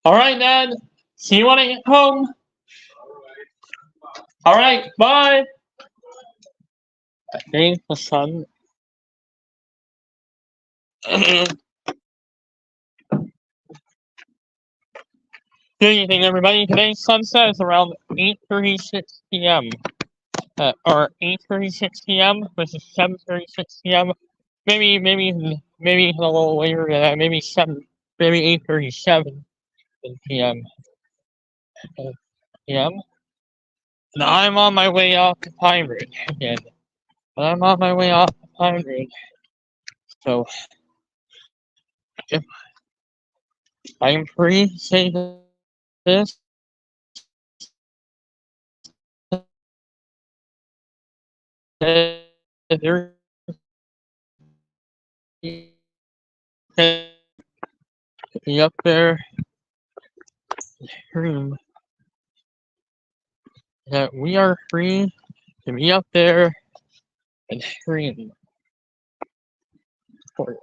All right, Dad. See you when I get home. All right, bye. I think the sun. Good evening, everybody. Today's sunset is around 8:36 p.m. Or 8:36 p.m. versus 7:36 p.m. Maybe a little later than that. Maybe 8:37 p.m. p.m. And I'm on my way off to Pine Ridge again. So if I'm free to say this, there's be up there room that we are free to be up there and stream for you.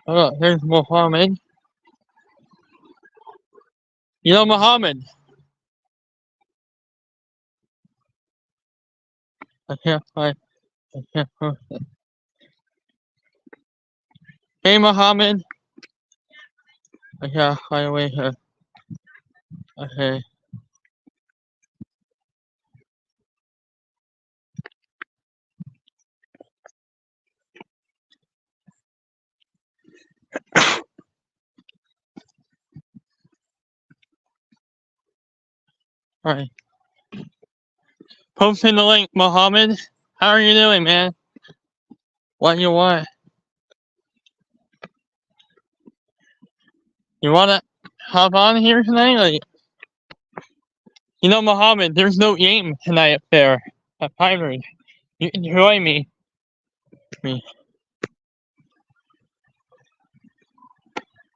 Oh, there's Mohammed. You know Mohammed. I can't find. I can't post it. Hey Mohammed. I can't find a way here. Okay. Alright. Posting the link, Mohammed. How are you doing, man? What do you want? You wanna hop on here tonight? Like, you know, Mohammed, there's no game tonight up there at Pine Ridge. You can join me. Can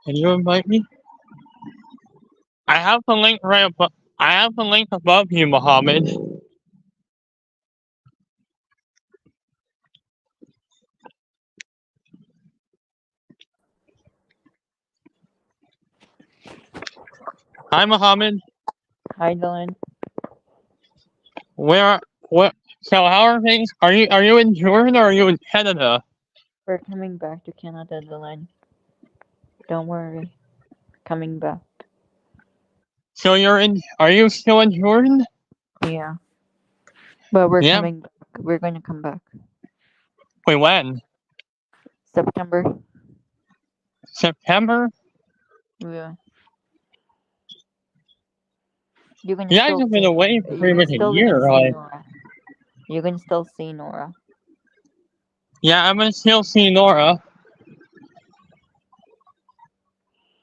you invite me? I have the link right above. I have the link above you, Mohammed. Hi, Mohammed. Hi, Dylan. What? So how are things? Are you in Jordan or are you in Canada? We're coming back to Canada, Dylan. Don't worry. Coming back. So are you still in Jordan? Yeah. But we're Yeah. coming back. We're going to come back. Wait, when? September. September? Yeah. You can You guys still have been see, away for pretty you're much a still year, gonna see right? Nora. You can still see Nora. Yeah, I'm gonna still see Nora.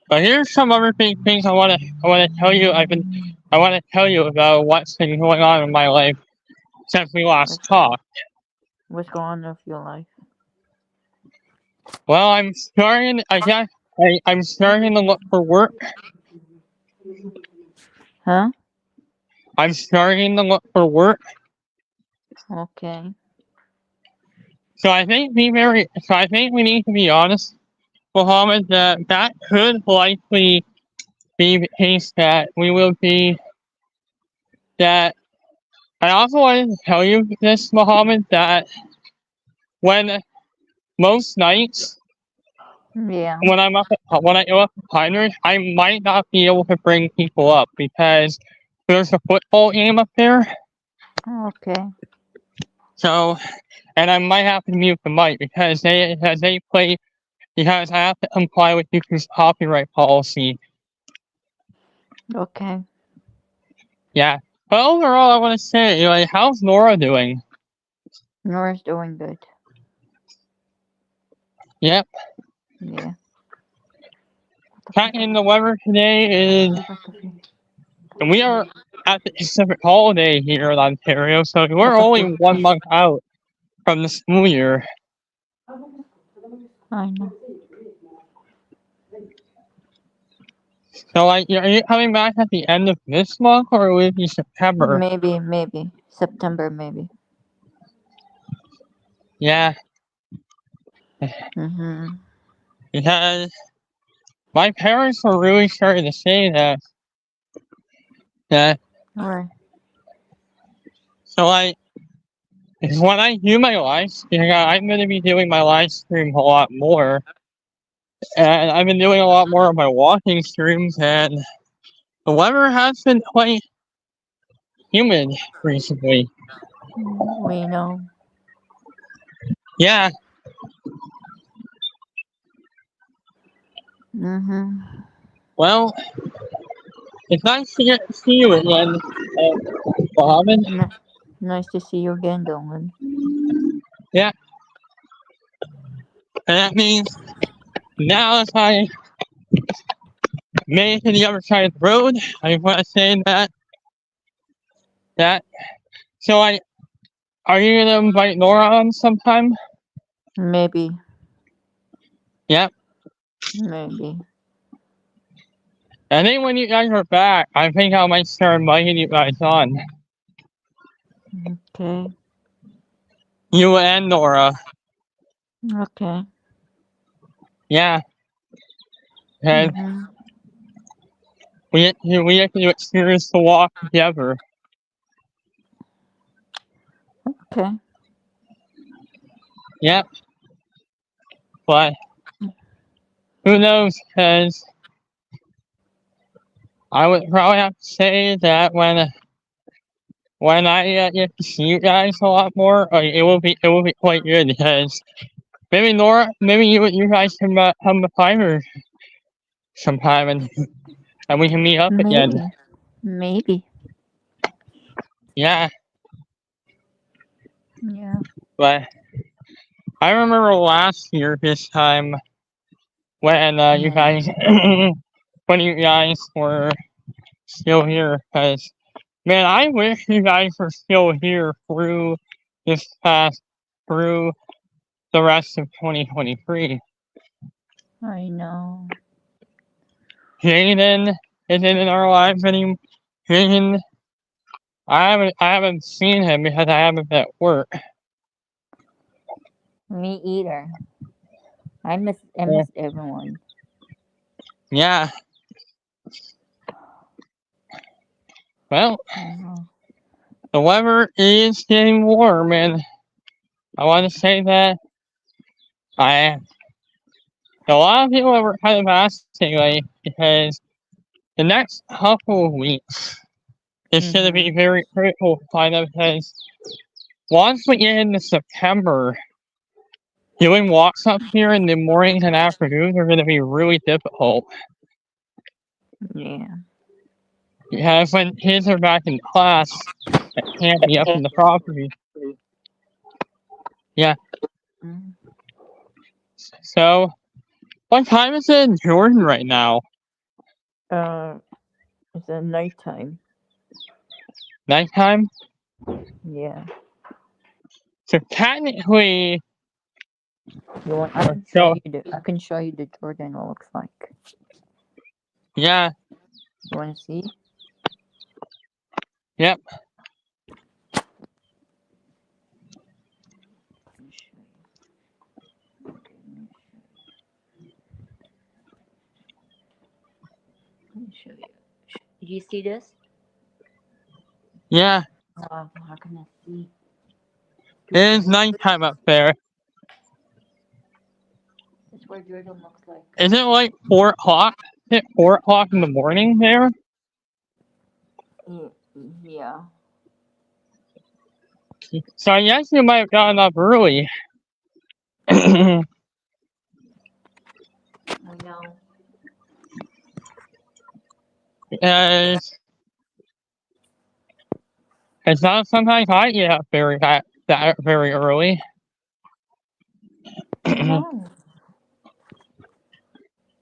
But here's some other things I wanna tell you. I wanna tell you about what's been going on in my life since we last talked. What's going on with your life? Well, I'm starting to look for work. Huh? I'm starting to look for work. Okay. So I think we need to be honest, Mohammed, that could likely be the case that we will be that I also wanted to tell you this, Mohammed, that when most nights Yeah. when I go up to Pine Ridge, I might not be able to bring people up because there's a football game up there. Okay. So, and I might have to mute the mic because I have to comply with YouTube's copyright policy. Okay. Yeah. But overall, I want to say, like, how's Nora doing? Nora's doing good. Yep. Yeah. And the weather today is, and we are at the Pacific holiday here in Ontario, so we're only 1 month out from the school year. I know. So, like, are you coming back at the end of this month, or will it be September? Maybe September. Maybe. Yeah, Mhm. because my parents were really starting to say that. Alright. So, like, is when I do my live stream, I'm going to be doing my live stream a lot more. And I've been doing a lot more of my walking streams, and the weather has been quite humid recently. We know. Yeah, Mhm. well, it's nice to get to see you again, Mohammed. Nice to see you again, Dolan. Yeah, and that means now as I made it to the other side of the road, I want to say that. So, are you gonna invite Nora on sometime? Maybe. Yep. Maybe. I think when you guys are back, I think I might start inviting you guys on. Okay. You and Nora. Okay. Yeah. And Mhm. we have to experience the walk together. Okay. Yep. But who knows? Because I would probably have to say that when I get to see you guys a lot more, it will be quite good because maybe Nora, maybe you guys can come to Fiverr sometime and we can meet up again. Maybe. Maybe. Yeah. Yeah. But I remember last year this time when you guys when you guys were still here, because man, I wish you guys were still here through through the rest of 2023. I know. Jaden isn't in our lives anymore. Jaden, I haven't seen him because I haven't been at work. Me either. I miss everyone. Yeah. Well, the weather is getting warm, and I want to say that a lot of people were kind of asking, like, because the next couple of weeks is going to be very critical, kind of, because once we get into September, doing walks up here in the mornings and afternoons are going to be really difficult. Yeah. Because when kids are back in class, they can't be up in the property. Yeah. So, what time is it in Jordan right now? It's a nighttime. Nighttime? Yeah. So technically, You want? I can show you the Jordan looks like. yeah. You want to see? Yep. Let me show you. Did you see this? Yeah. How can I see? It is nighttime up there. That's what Jordan looks like. Is it like 4 o'clock? Is it 4 o'clock in the morning there? Yeah. So I guess you might have gotten up early. I know. Because it's not sometimes I get up that very early. No.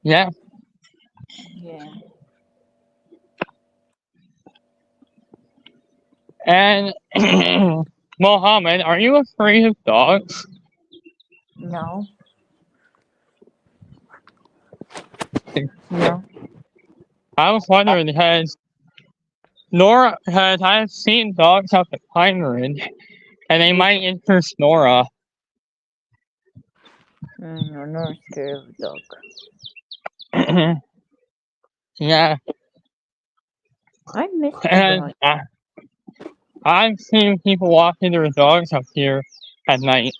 Yeah. Yeah. And Mohammed, are you afraid of dogs? No. No. I was wondering because I've seen dogs up at Pine Ridge, and they might interest Nora. No, not scared of a dog. Yeah, I miss you and guys. I've seen people walking their dogs up here at night.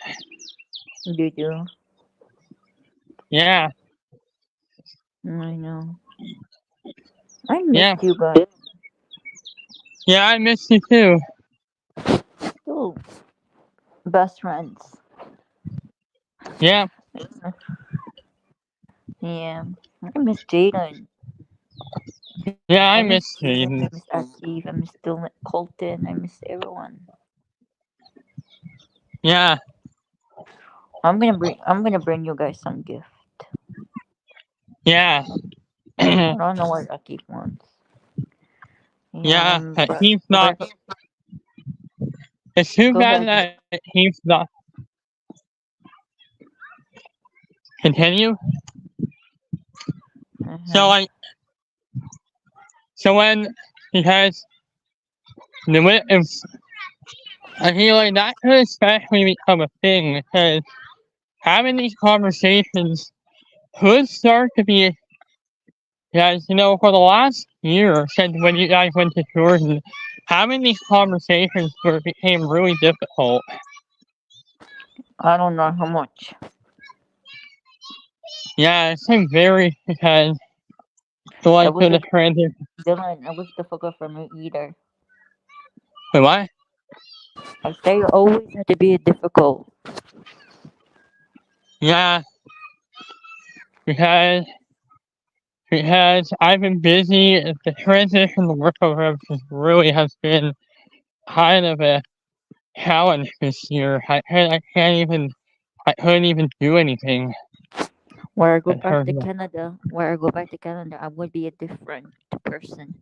You do. Yeah, I know. I miss yeah, you guys. yeah, I miss you too. Still best friends. Yeah, Yeah. I miss Jaden. yeah, I I miss miss Jaden. you. I miss Akif. I miss Dylan, Colton. I miss everyone. Yeah, I'm gonna bring you guys some gift. yeah, I don't know what Akif wants. yeah. But He's not. but It's too go bad ahead. that he's not. Continue. So Uh-huh. like, so when because if I feel like that could especially become a thing because having these conversations could start to be, guys, for the last year since when you guys went to Jordan, having these conversations became really difficult. I don't know how much. Yeah, it's been very because the It like was the a transition. Dylan. It was difficult for me either. Wait, what? I say it always had to be difficult. Yeah, because I've been busy. The transition to work over really has been kind of a challenge this year. I couldn't even do anything Where I go in back terms to of, Canada, I would be a different person.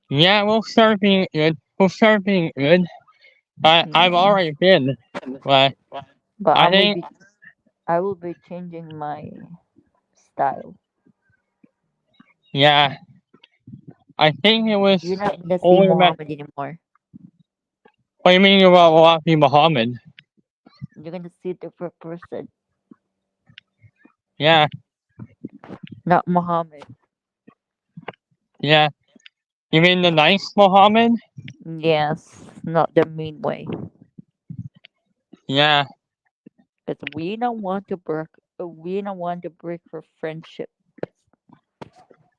yeah, we'll start being good. We'll start being good. I've Yeah. already been, but But I think, I will be changing my style. yeah, I think it was You're not gonna see only about, Muhammad anymore. what do you mean about Wafi Muhammad? You're gonna see a different person, Yeah, not Muhammad. yeah. You mean the nice Muhammad? Yes, not the mean way. Yeah, Because we don't want to break. We don't want to break for friendship.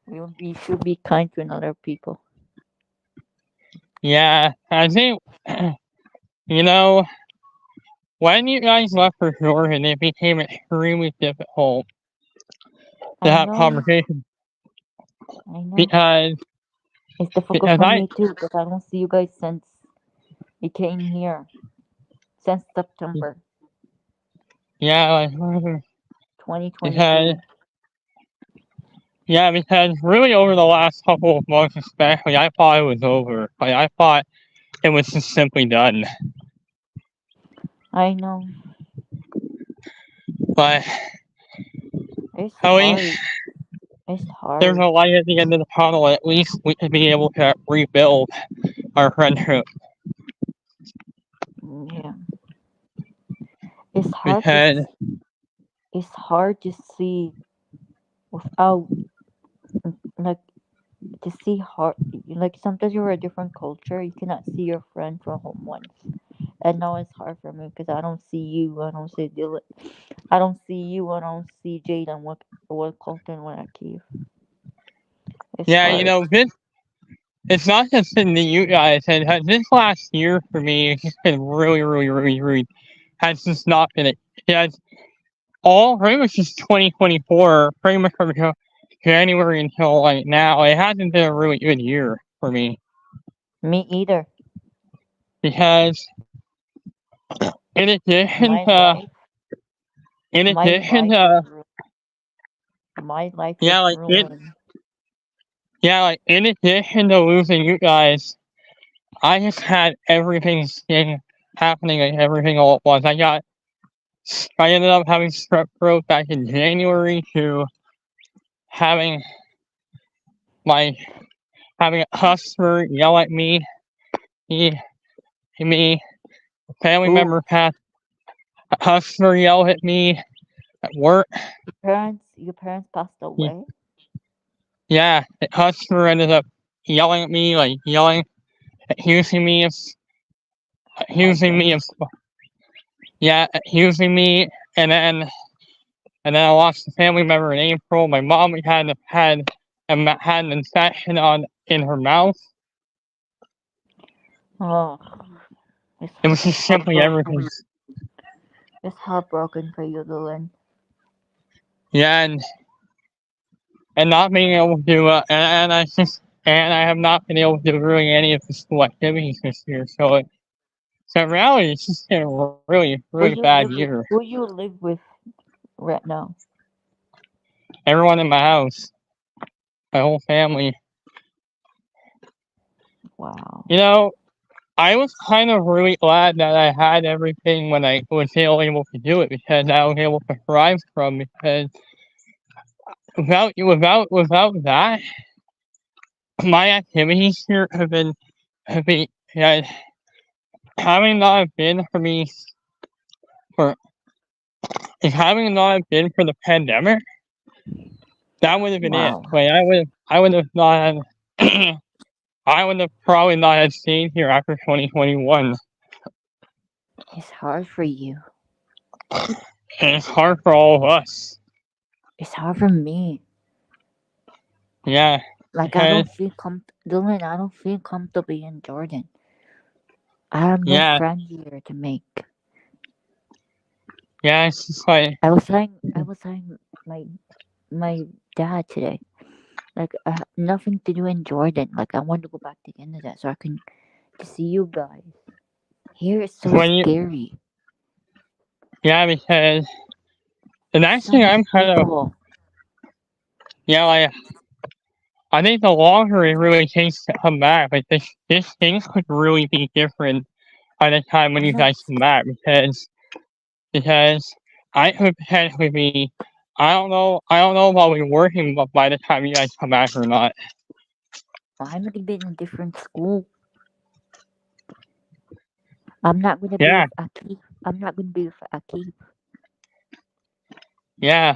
We should be kind to other people. yeah. I think, you know, when you guys left for Jordan, it became extremely difficult to I have know. conversations I know. because It's difficult because for I me too because I don't see you guys since you came here. Since September yeah like because 2022. because really over the last couple of months especially I thought it was over. Like I thought it was just simply done. I know. But It's at least hard. It's there's hard. a light at the end of the tunnel. At least we could be able to rebuild our friendship Yeah. It's hard to because it's hard to see without like to see hard like sometimes you're a different culture you cannot see your friend from home once and now it's hard for me because I don't see you, I don't see Dylan, I don't see you, I don't see Jaden, what Colton, what Akif. It's yeah, hard. this it's not just in the you guys and this last year for me it's just been really has just not been it. Yeah, all pretty much just 2024, pretty much from January until like now. It hasn't been a really good year for me Me either. because in addition My to life in my addition life is to ruined. My life is yeah like ruined. in addition to losing you guys, I just had everything happening like everything all at once. I ended up having strep throat back in January to having like having a customer yell at me, he, me, a family Who? member had a customer yell at me at work. Your parents passed He, away? yeah, the customer ended up yelling at me, like yelling, accusing me of, Oh my accusing me of, goodness. yeah, accusing me, and then I lost a family member in April. My mom had an infection in her mouth. Oh, It was it's just simply heartbroken. everything. It's heartbroken for you, Lewin. Yeah, and not being able to, and I have not been able to do really any of the school activities this year. So in reality, it's just been a really bad year. Who you live with right now? Everyone in my house, my whole family, Wow. you know, I was kind of really glad that I had everything when I was able to do it because I was able to thrive from because without that, my activities here have been yeah, having not have been for me for if having not have been for the pandemic, that would have been it. Wow. Like I would have not had, I would have probably not had stayed here after 2021. It's hard for you. And it's hard for all of us. It's hard for me. Yeah, Like I because don't feel Dylan, I don't feel comfortable in Jordan. I have no yeah, friend here to make. yeah, it's just like I was telling my dad today. Like I have nothing to do in Jordan. Like I want to go back to Canada so I can to see you guys. Here it's so when you scary. yeah because the next So thing many I'm kind of people. yeah like I think the longer it really takes to come back, like this things could really be different by the time when I you know. guys come back because I could potentially be I don't know if I'll be working by the time you guys come back or not. I'm gonna be in a different school. I'm not gonna be Yeah, with Akif. I'm not gonna be with Akif. yeah,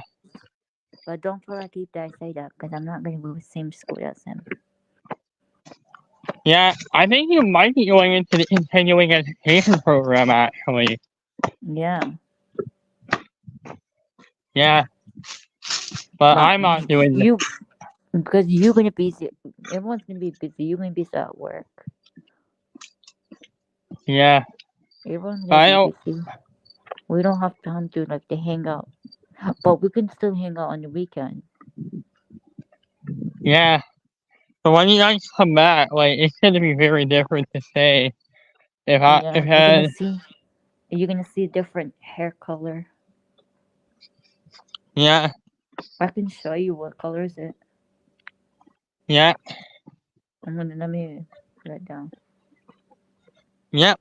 But don't tell Akif that I say that because I'm not gonna be with the same school as him. yeah. I think you might be going into the continuing education program actually. Yeah. Yeah, but But I'm not doing it. you because you're gonna be everyone's gonna be busy. You're gonna be at work. Yeah, Everyone's gonna I be don't. busy. We don't have time to like to hang out. But we can still hang out on the weekend. Yeah, but when you guys come back, like it's gonna be very different to say Yeah, if I you're gonna see different hair color. yeah I can show you what color is it. yeah Let me write it down. yeah.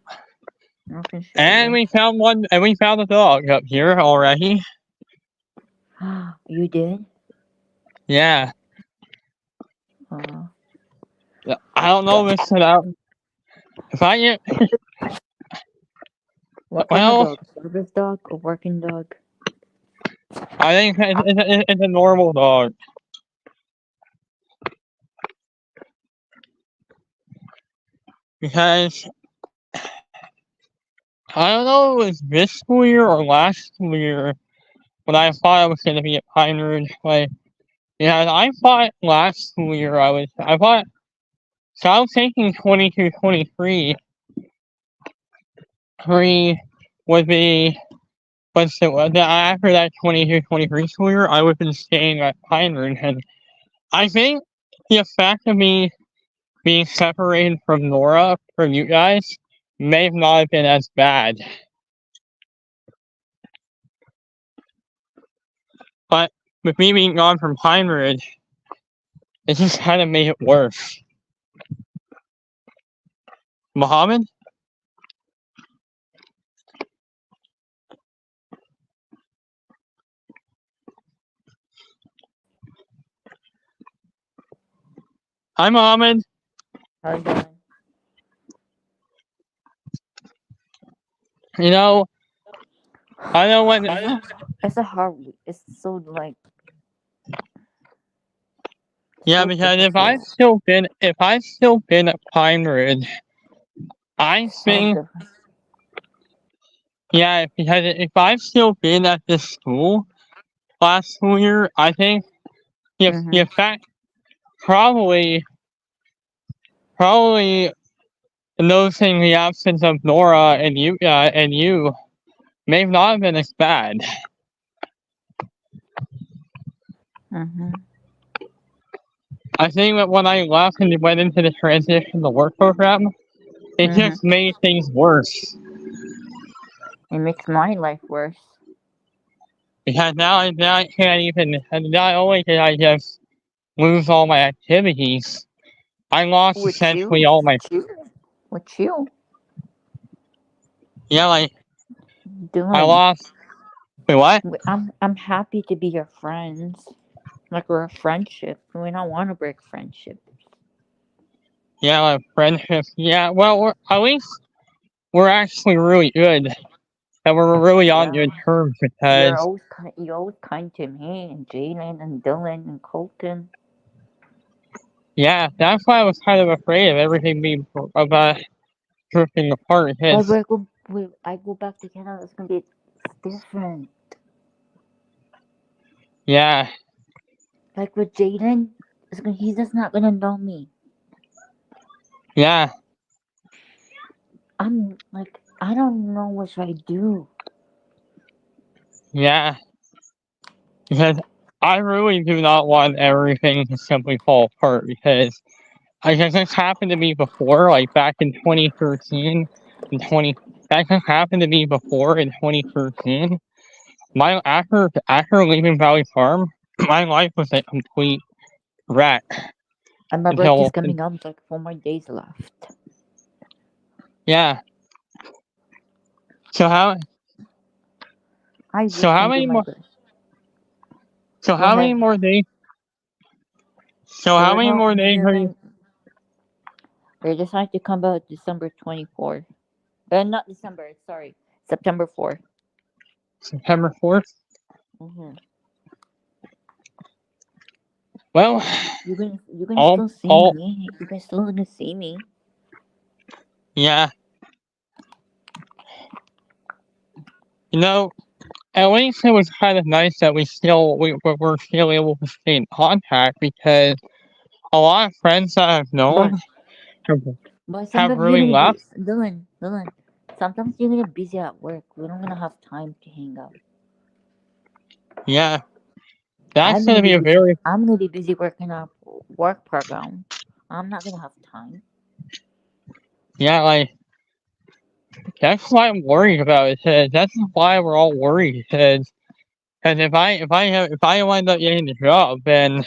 I can show And you. we found one, and we found a dog up here already. You did? Yeah, Uh, I don't know if it's out. If I get what kind of well, dog? Service dog or working dog? I think it's a normal dog because I don't know if it was this school year or last school year when I thought I was going to be at Pine Ridge. Like, yeah, I thought last school year I thought so. I was thinking 22, 23, 3 would be. But so after that 22, 23 school year, I would have been staying at Pine Ridge, and I think the effect of me being separated from Nora from you guys may have not been as bad. But with me being gone from Pine Ridge, it just kind of made it worse. Mohammed? Hi, Mohammed. How you doing? You know, I know when. It's a hard week. It's so like Yeah, so because difficult. if I've still been at Pine Ridge, I So think, difficult. yeah, because if I've still been at this school last school year, I think the Mhm. effect probably probably noticing the absence of Nora and you may not have been as bad. Mhm. I think that when I left and went into the transition to work program, it Mhm. just made things worse. It makes my life worse. Because now I can't even, and not only did I just lose all my activities, I lost With you? essentially all my, With you? With you? yeah, like, I Dylan. lost, wait, what? I'm happy to be your friends. Like we're a friendship. We don't want to break friendship. Yeah, like friendships, yeah, well, at least we're actually really good, and we're really on Yeah. good terms because, You're always kind to me and Jalen and Dylan and Colton. yeah, that's why I was kind of afraid of everything being, about drifting apart, But because, I go back to Canada. It's gonna be different. yeah, Like with Jaden, he's just not gonna know me. yeah, I'm like I don't know what should I do. yeah, because I really do not want everything to simply fall apart, because like, this happened to me before, like back in 2013 and 20. That just happened to me before in 2013. My after leaving Valley Farm, my life was a complete wreck And my birthday's until coming up. It's like 4 more days left. yeah. So how I so wish how can do many my more birthday. so Go how many ahead. more days so So how many more days are you they decided to come out December 24th. Not December. Sorry, September 4th. September 4th? Mm-hmm. Well, You can all still see all me. You can still gonna see me. yeah. You know, at least it was kind of nice that we're still able to stay in contact because a lot of friends that I've known But have, but have sometimes you're really gonna be left. Dylan. Sometimes you're gonna busy at work. We don't gonna have time to hang out. Yeah, that's gonna be a very I'm gonna be busy working on work program. I'm not gonna have time. yeah like that's why I'm worried about it. That's why we're all worried. Because if I wind up getting the job, then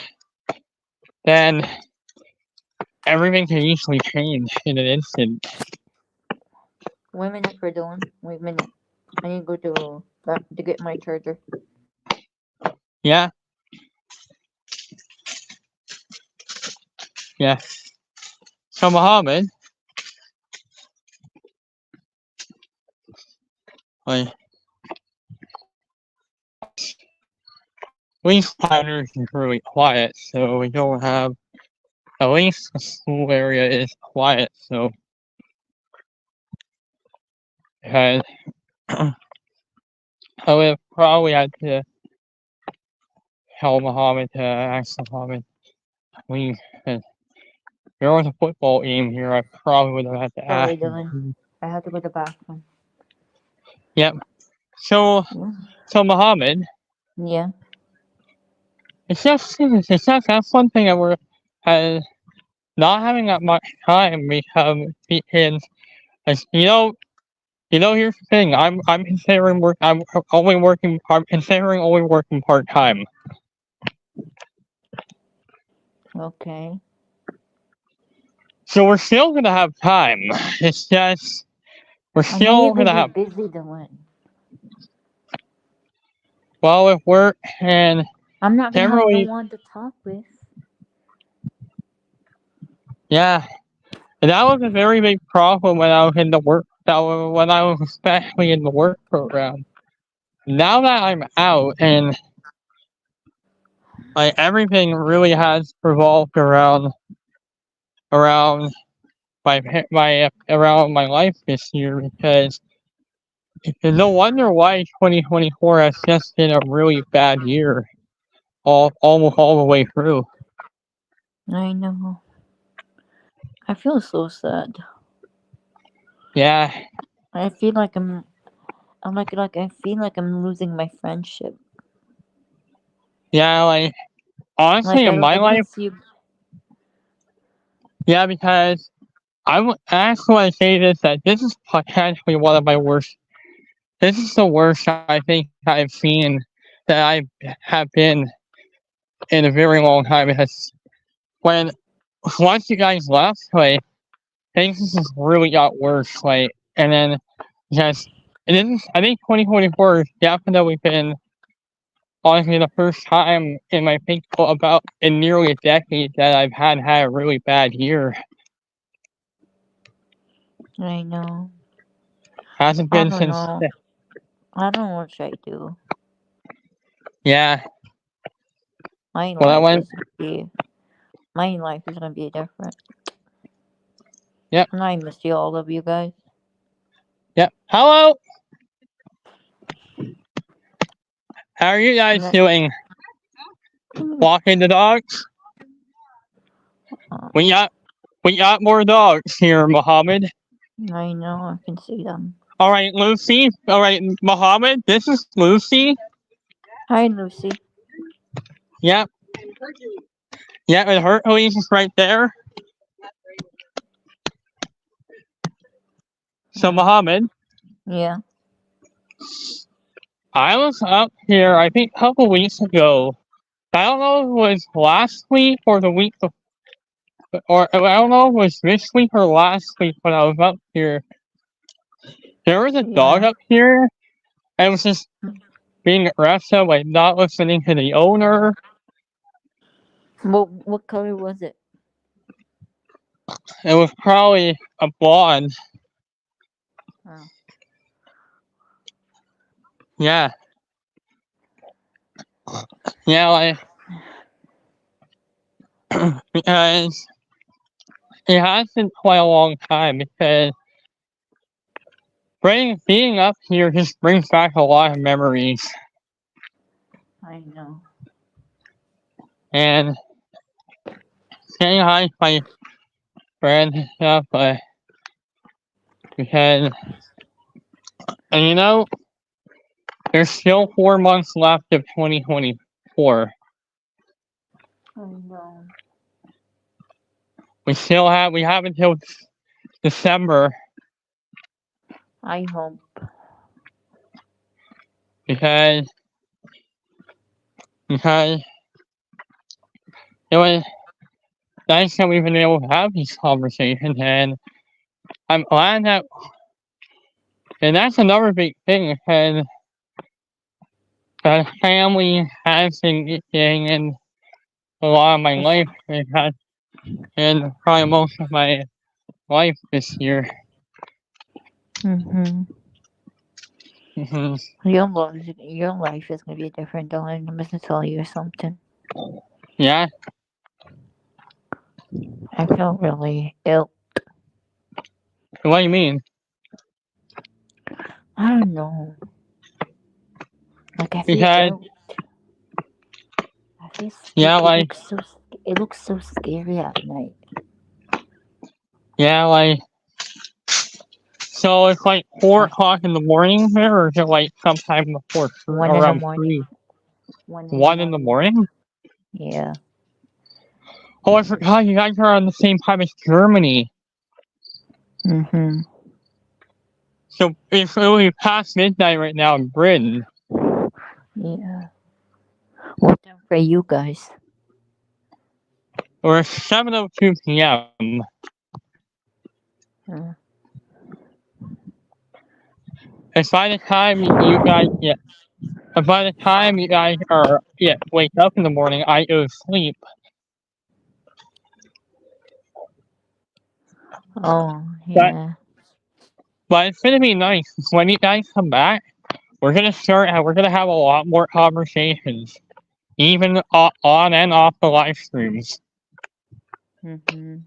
everything can easily change in an instant. Wait a minute for Dylan. Wait a minute. I need to go to get my charger. Yeah, yeah. So Mohammed, like we fighters is really quiet, so we don't have at least the school area is quiet. So because I would have probably had to tell Mohammed to ask Mohammed leave. If there was a football game here, I probably would have had to Sorry, ask him. Dylan. I have to go to the bathroom. Yep. So Yeah. so Mohammed, Yeah. it's just that's one thing that we're uh, not having that much time because as here's the thing. I'm considering work. I'm considering only working part time. Okay. So we're still gonna have time. It's just we're I know you're still gonna gonna be have busy, Dylan. with work and I'm not gonna have no generally one to talk with. Yeah, and that was a very big problem when I was in the work. When I was especially in the work program. Now that I'm out and like everything really has revolved around around my life this year because no wonder why 2024 has just been a really bad year almost all the way through. I know. I feel so sad. Yeah, I feel like I'm like I feel like I'm losing my friendship. yeah, like honestly Like in my I life, didn't see. yeah, because actually want to say this that this is potentially one of my worst. This is the worst I think I've seen that I have been in a very long time because when once you guys left, like things just really got worse. Like, and then because I think 2024 has definitely been honestly the first time in my think about in nearly a decade that I've had a really bad year. I know. Hasn't I been don't since know. I don't know what should I do. yeah. My Well, that life went is gonna be. My life is gonna be different. yep And I miss you, all of you guys. yep. Hello, how are you guys And doing? Walking the dogs? uh, We got we got more dogs here, Mohammed. I know I can see them. All right, Lucy. All right, Mohammed. This is Lucy. Hi, Lucy. Yep. Yeah, and Hercules is right there. So, Uh, Mohammed, yeah. I was up here, I think, a couple weeks ago. I don't know if it was last week or the week before, or I don't know if it was this week or last week when I was up here. There was a dog Yeah. up here, and it was just being aggressive, like not listening to the owner. What color was it? It was probably a blonde. Oh. Yeah, yeah, like because it has been quite a long time because being up here just brings back a lot of memories. I know. And saying hi to my friend and stuff, but because and there's still 4 months left of 2024. I know. We have until December I hope. because because it was nice that we've been able to have these conversations, and I'm glad that and that's another big thing because the family has been getting in a lot of my It's, life. It has in probably most of my life this year. mm-hmm. Hmm. Your life is gonna be different, darling. I'm gonna tell you something. Yeah, I feel really ill. what do you mean? I don't know. Like I feel Because ill. I feel yeah, it like looks so. It looks so scary at night. yeah, like so it's like 4 o'clock in the morning there, or is it like sometime before One in the around morning. 3, One in the 1 in the morning. morning? Yeah. Oh, I forgot you guys are on the same time as Germany. Mm-hmm. So it's really past midnight right now in Britain. Yeah. What time for you guys? Or it's 7:02 p.m. Uh, And by the time you guys by the time you guys are wake up in the morning, I go to sleep. Oh, But yeah. it's gonna be nice. When you guys come back, we're gonna start. We're gonna have a lot more conversations, even on and off the live streams. Mm-hmm.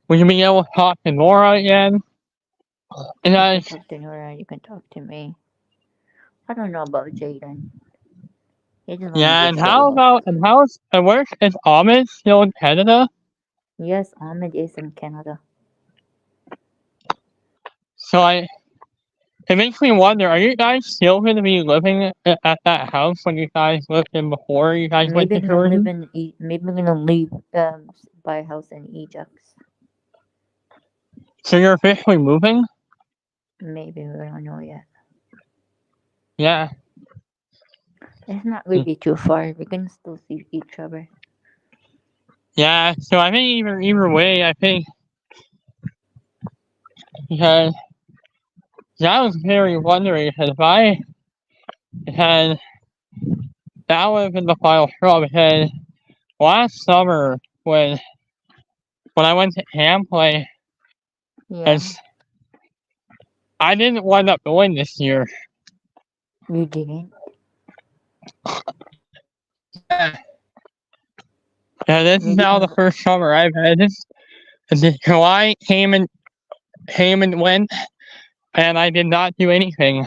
We're gonna be able to talk to Nora again. And You can talk to Nora, you can talk to me. I don't know about Jaden. He doesn't yeah, just and show how up. about and where is Ahmed still in Canada? Yes, Ahmed is in Canada. So it makes me wonder: are you guys still going to be living at that house when you guys lived in before you guys went Maybe to I'm gonna live Jordan? in maybe I'm gonna leave buy a house in Ajax. So you're officially moving? Maybe we don't know yet. Yeah. It's not really too far. We can still see each other. Yeah. So I think either way, I think because I was very wondering because if I had that would have been the final straw because last summer when I went to Amplay, Yeah, as I didn't wind up going this year. you didn't. Yeah. Yeah, this is Maybe now the because first summer I've had this. July came and went, and I did not do anything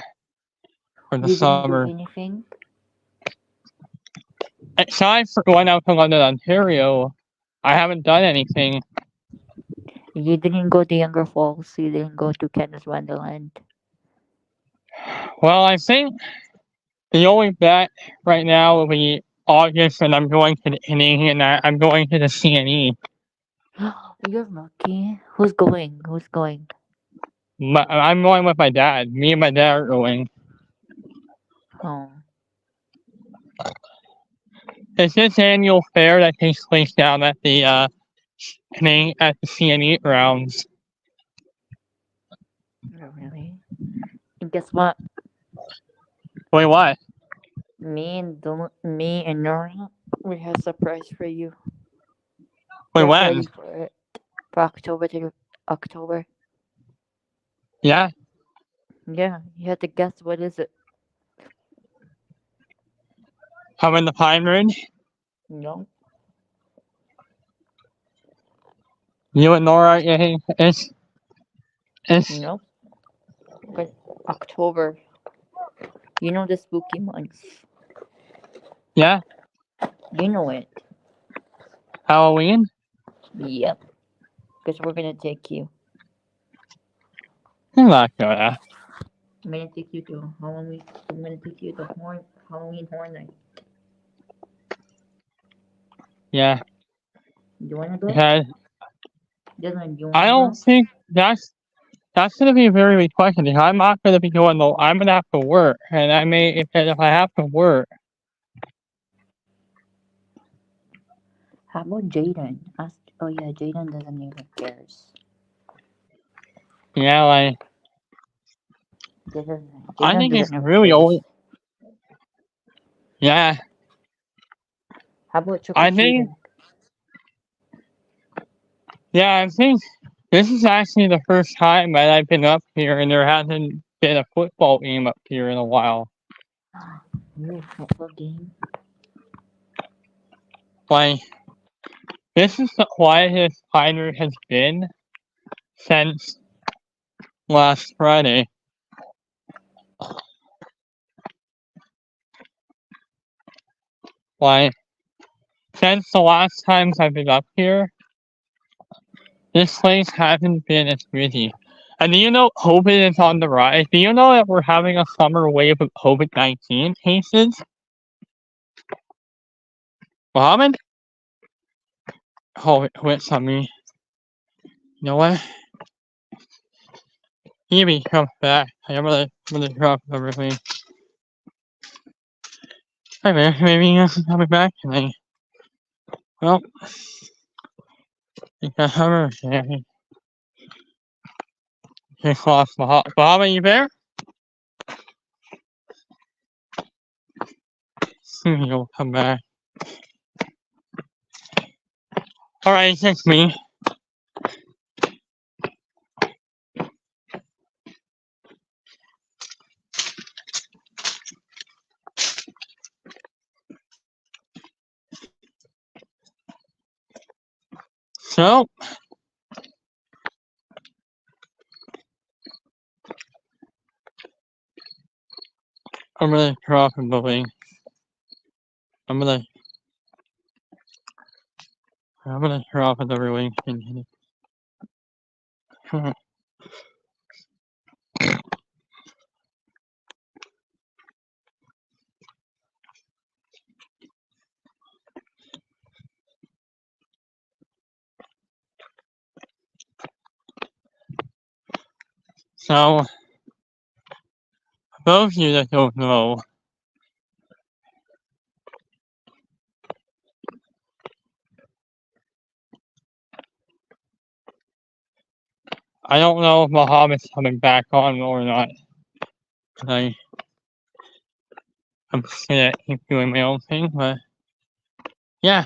for the you didn't do summer. anything. Aside from going out to London, Ontario, I haven't done anything. You didn't go to Younger Falls. You didn't go to Kenneth Wonderland. Well, I think the only bet right now will be August, and I'm going to the Canadian. I'm going to the CNE. You're lucky. Who's going? Who's going? But I'm going with my dad. Me and my dad are going. Oh, It's this annual fair that takes place down at the CNE grounds. not really. And guess what? Wait, what? Me and Nora, we have a surprise for you. Wait, Get when? ready for it. For October to October. Yeah. Yeah, you have to guess what is it. I'm in the Pine Ridge. No, You and Nora, yeah, it's no. But October. You know the spooky months. yeah, You know it. Halloween. Yep. Because we're gonna take you. I'm not gonna. I'm gonna take you to Halloween. I'm gonna take you to Halloween Horror Night. Yeah, You wanna go? because Dylan, you I wanna don't go? think that's gonna be a very big question. Because I'm not gonna be going though. I'm gonna have to work, and I may if I have to work. How about Jaden? Ask. Oh yeah, Jaden doesn't even cares. Yeah, like I Jaden think it's doesn't even really cares. only. Yeah, How about trick or I think. treating? Yeah, I think this is actually the first time that I've been up here, and there hasn't been a football game up here in a while. Ooh, football game. Like this is the quietest Piner has been since last Friday. Like since the last times I've been up here, this place hasn't been as busy. And do you know COVID is on the rise? Do you know that we're having a summer wave of COVID-19 cases? Mohammed? Oh, wait, something. You know what? Evie, come back. I'm gonna drop everything. Hey man, maybe you guys coming back tonight. Well, you got her. Yeah, he lost Mohammed, you there? He'll come back. Alright, it's me. So, I'm gonna drop the link. I'm gonna drop another link in here. So, those of you that don't know, I don't know if Muhammad's coming back on or not. I'm just gonna keep doing my own thing, but yeah.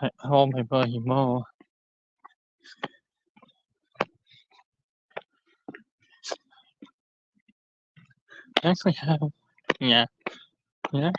I called my buddy Mo. I actually have, yeah. Yeah.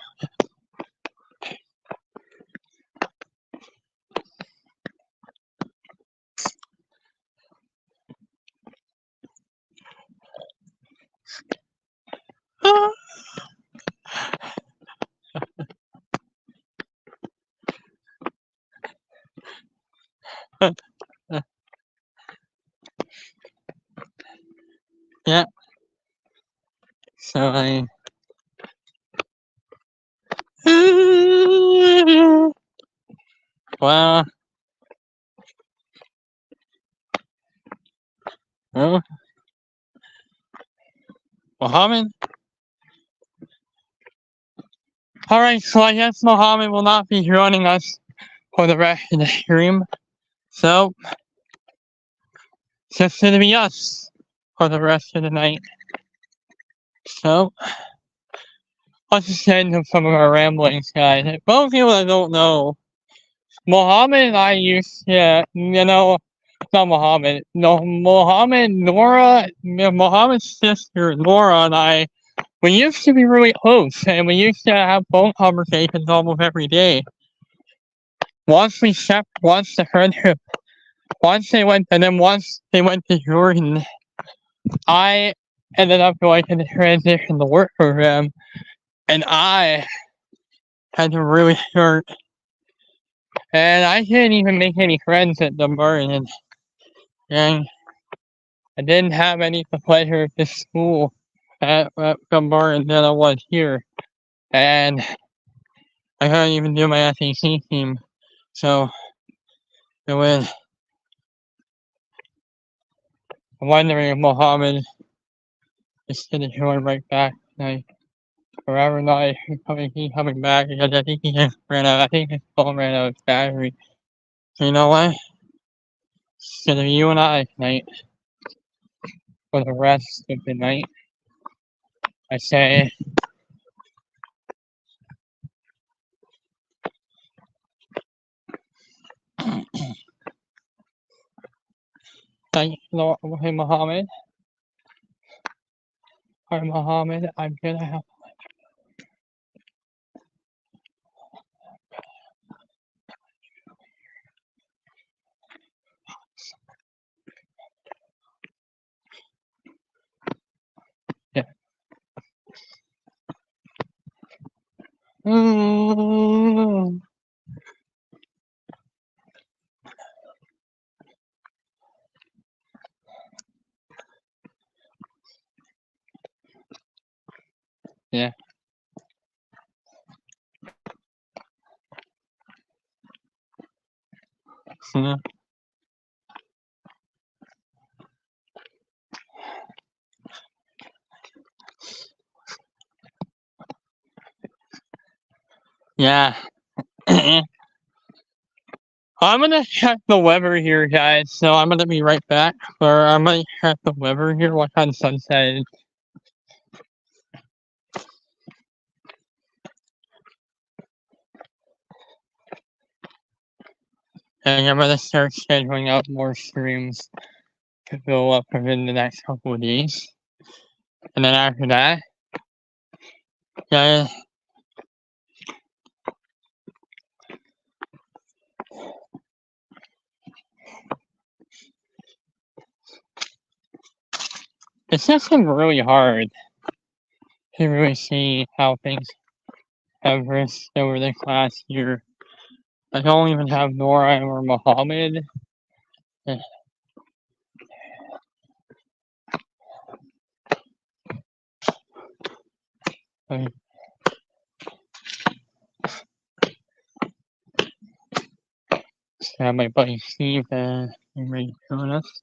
So well, Muhammad. Alright, so I guess Muhammad will not be joining us for the rest of the stream. So, it's just gonna be us for the rest of the night. So, let's just get into some of our ramblings, guys. Most people that don't know, Muhammad and I used to, not Muhammad, no, Muhammad's sister, Nora, and I, we used to be really close, and we used to have phone conversations almost every day. Once the friendship, once they went to Jordan, I ended up going to the transition to work for them, and I had to really start, and I didn't even make any friends at Dumbarton, and I didn't have any of the pleasure of this school at Dumbarton that I was here, and I couldn't even do my SAC team, so it was. I'm wondering if Muhammad is gonna join right back tonight. Forever not coming back because I think he just ran out. I think his phone ran out of battery. So you know what? It's gonna be you and I tonight for the rest of the night. I say. Thank you, Lord, hey Muhammad. Hi Muhammad, I'm gonna have. Yeah. Yeah. Yeah. Yeah. I'm gonna check the weather here, guys. So I'm gonna be right back. Or I'm gonna check the weather here. What kind of sunset is. And I'm gonna start scheduling out more streams to go up within the next couple of days. And then after that, Yeah, it's just been really hard to really see how things have risked over this last year. I don't even have Nora or Muhammad. Eh, I just have my buddy Steve ready to join us.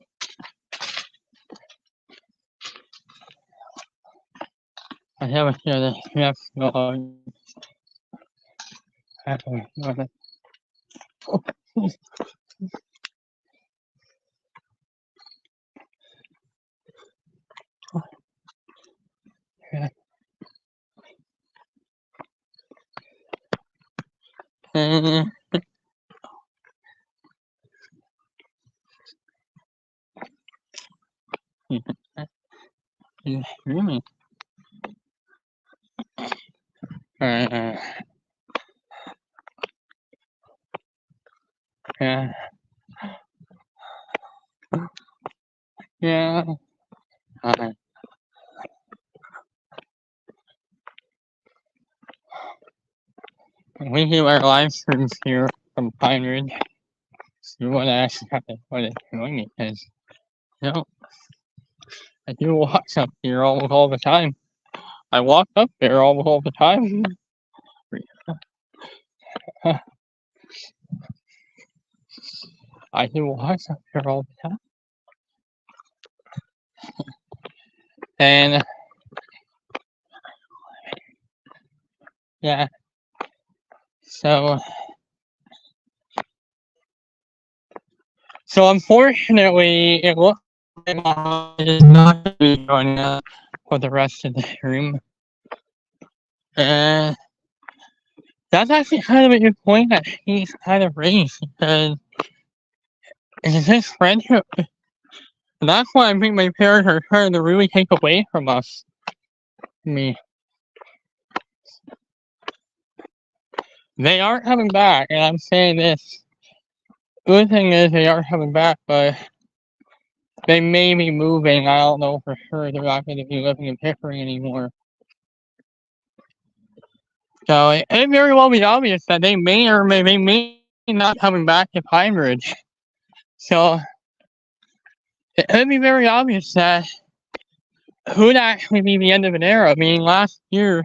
I haven't shared the next vlog. Yeah, you hear me? Uh, yeah, yeah. We do our live streams here from Pine Ridge. So you want to actually have to put it join me because you know I do walk up here almost all the time. I walk up there almost all the time. I do walk up here all the time. And yeah, so unfortunately it looks like Muhammad is not going to be joining us for the rest of the stream. And that's actually kind of a good point that he's kind of raised because it's his friendship. And that's why I think my parents are trying to really take away from us. Me. They aren't coming back, and I'm saying this. Good thing is they are coming back, but they may be moving. I don't know for sure. They're not going to be living in Pickering anymore. So it may very well be obvious that they may or may not coming back to Pine Ridge. So it could be very obvious that it would actually be the end of an era. I mean, last year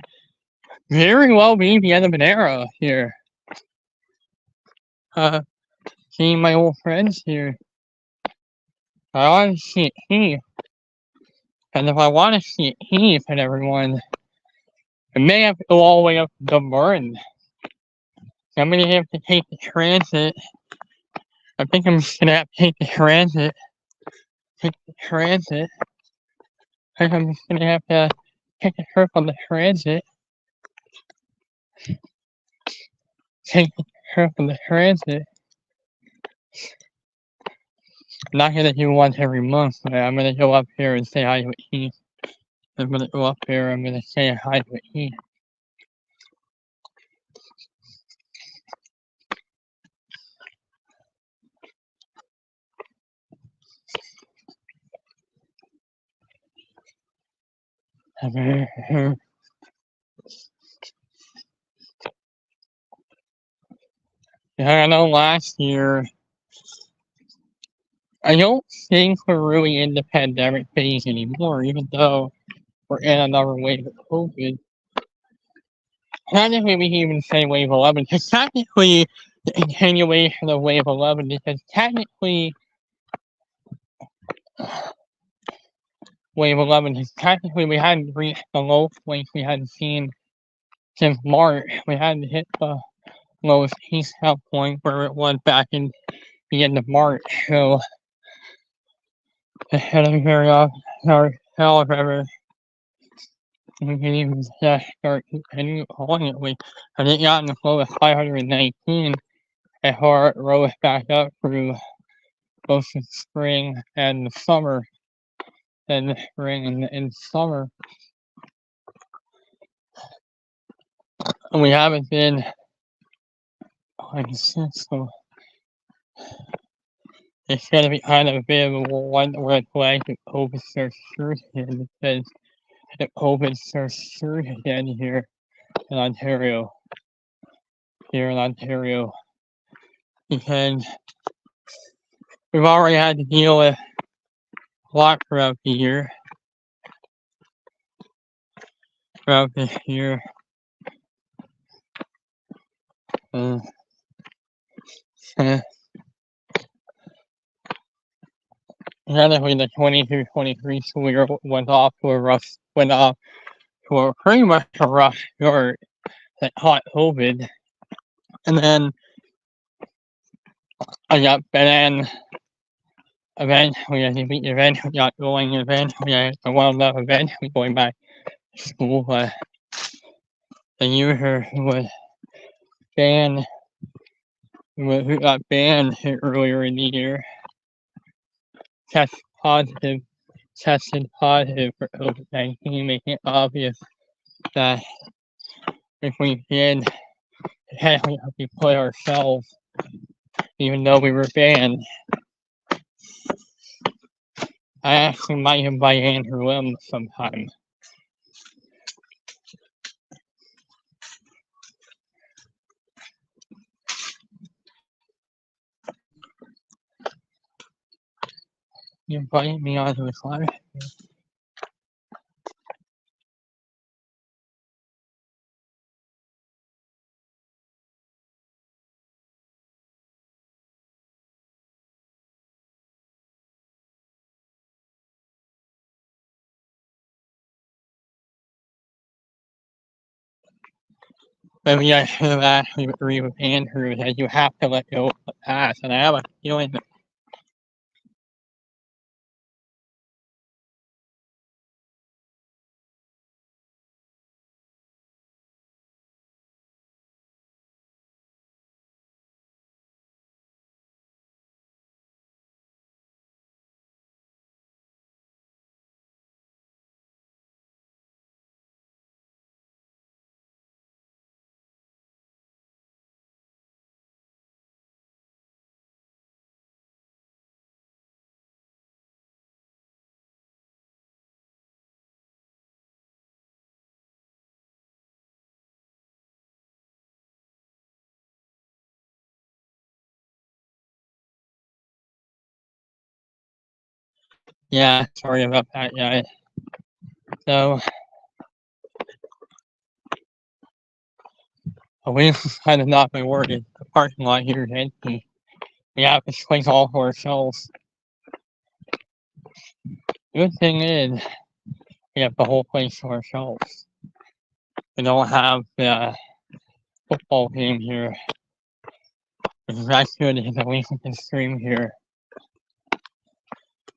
very well be the end of an era here. Seeing my old friends here. I want to see it here. And if I want to see it here for everyone, I may have to go all the way up to Dunburn. I'm gonna have to take the transit. I think I'm just gonna have to take the transit. Take the transit. I think I'm just gonna have to take a trip on the transit. Take a trip on the transit. I'm not gonna do once every month, but I'm gonna go up here and say hi to Heath. I'm gonna go up here, I'm gonna say hi to Heath. Yeah, I know last year, I don't think we're really in the pandemic phase anymore, even though we're in another wave of COVID. Technically, we can even say wave 11, because technically, the continuation of wave 11, because technically, wave 11 is technically, we hadn't reached the low point we hadn't seen since March. We hadn't hit the lowest peace out point where it was back in the end of March. So, ahead of very often, or hell if ever, we can even start heading along it. We had it gotten as low as 519 before it rose back up through both the spring and the summer. And the spring and summer. we haven't been like since, so it's gonna be kind of a bit of a one red flag if COVID starts shooting again, because if COVID starts shooting again in Ontario, here in Ontario, because we've already had to deal with a lot throughout the year, throughout this year. Uh, uh, Technically, the 22-23 school year went off to a pretty much a rough start that caught COVID, and then eventually got going, eventually I wound up eventually going back to school, but the user banned, who got banned earlier in the year, tested positive for COVID-19, making it obvious that if we did technically put ourselves, even though we were banned, I actually might invite Andrew Lim sometime. You invite me onto the live? Maybe I should have actually agreed with Andrew that you have to let go of the past, and I have a feeling that yeah, sorry about that, guys. So, we kind of not my word. The parking lot here is empty. We have this place all for ourselves. Good thing is, we have the whole place to ourselves. We don't have the football game here. Which is actually good because at least we can stream here.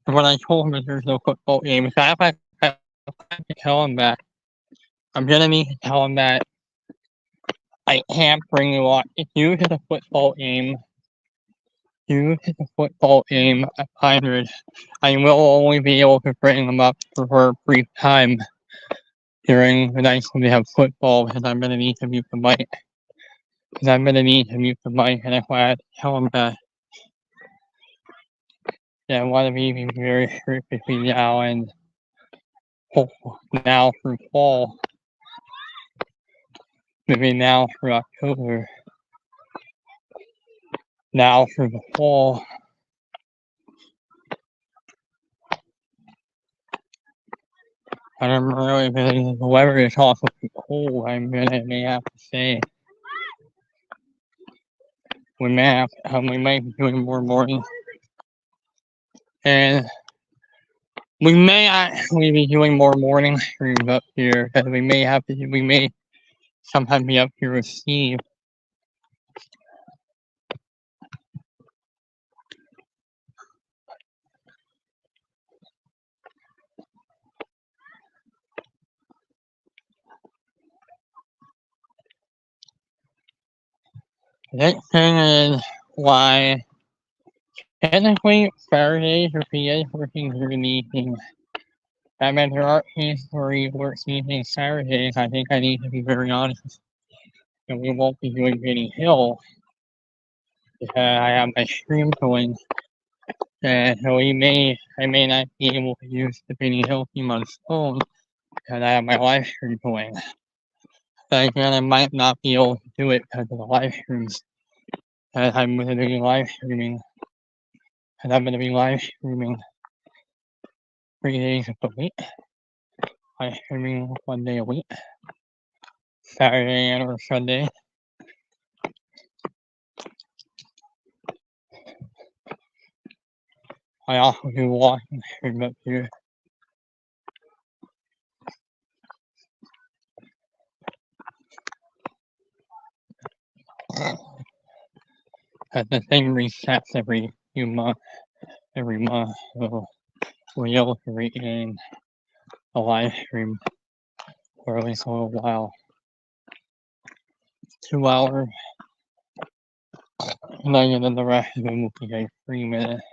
And when I told him that there's no football game, if I have to tell him that, I'm gonna need to tell him that I can't bring you on. Due to the football game, at 100, I will only be able to bring them up for a brief time during the nights when we have football, because I'm gonna need to mute the mic. And I want to tell him that I want to be very strict between now and now through fall. Maybe now through October. Now through the fall. And I'm really feeling the weather is also cold. I may have to say. We might be doing more morning. And we may actually be doing more morning streams up here. Because we may sometimes be up here with Steve. The next thing is why technically Saturdays are PA working through the evening. That meant there are cases where he works evening Saturdays. I think I need to be very honest. and we won't be doing Benny Hill because I have my stream going, and so I may not be able to use the Benny Hill theme on phone because I have my live stream going. But again, I might not be able to do it because of the live streams. Because I'm going to be live streaming. Because I'm going to be live streaming 3 days of the week. Live streaming 1 day a week. Saturday and or Sunday. I also do walking stream up here. At the same resets every few months. Every month. So we'll be able to regain a live stream for at least a little while. 2 hours. And then the rest of it will be like 3 minutes.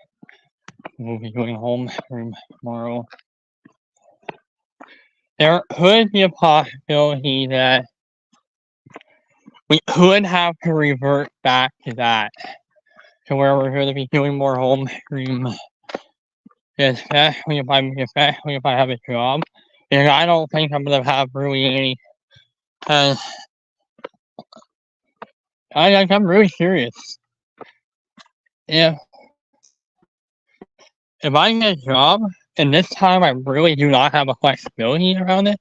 We'll be doing home stream tomorrow. There could be a possibility that we could have to revert back to that, to where we're going to be doing more home stream, especially if I have a job. And I don't think I'm gonna have really any. I'm really serious. If I get a job, and this time I really do not have a flexibility around it,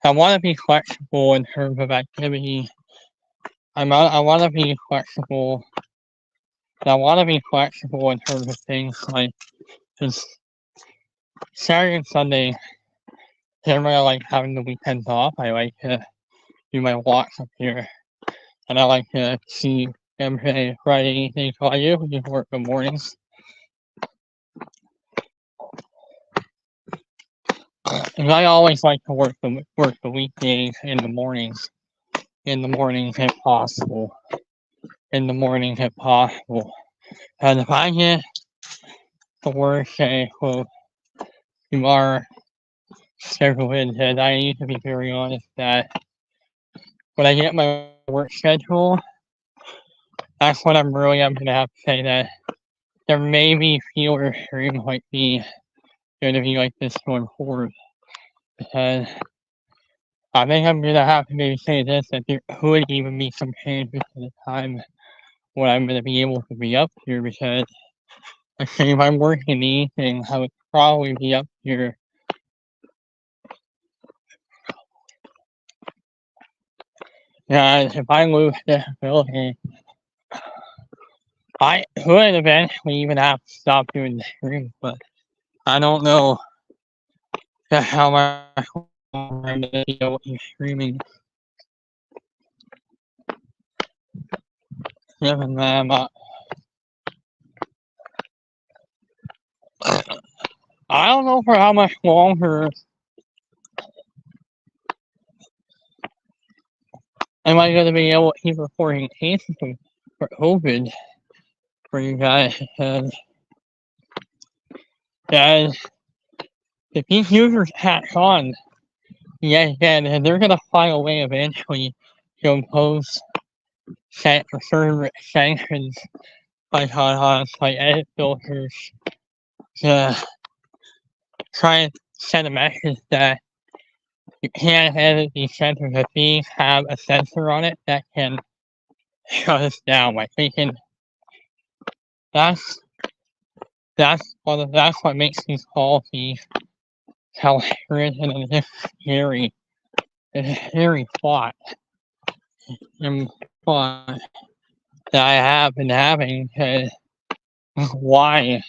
I want to be flexible in terms of activity. I want to be flexible. I want to be flexible in terms of things like just Saturday and Sunday. Generally, I like having the weekends off. I like to do my walks up here, and I like to see MJ Friday evening. So I usually just work the mornings. And I always like to work the weekdays in the mornings. In the mornings, if possible. In the mornings, if possible. And if I get the work, say, well, you are scheduled in, and I need to be very honest that when I get my work schedule, that's when I'm going to have to say that there may be fewer streams like me going to be like this going forward. Because I think I'm going to have to maybe say this, that there could even be some changes to the time when I'm going to be able to be up here, because let's say if I'm working in the evening, I would probably be up here. And if I lose this ability, I could eventually even have to stop doing the stream, but I don't know how much I'm going to be able to be streaming. Given that I'm I don't know for how much longer am I going to be able to keep reporting cases for COVID for you guys. And guys, if these users catch on, they're going to find a way eventually to impose certain sanctions like on like edit filters to try and send a message that you can't edit these sensors if these have a sensor on it that can shut us down. Like they can. That's what makes these policies hilarious and just scary. It's a scary thought. And thought that I have been having because why?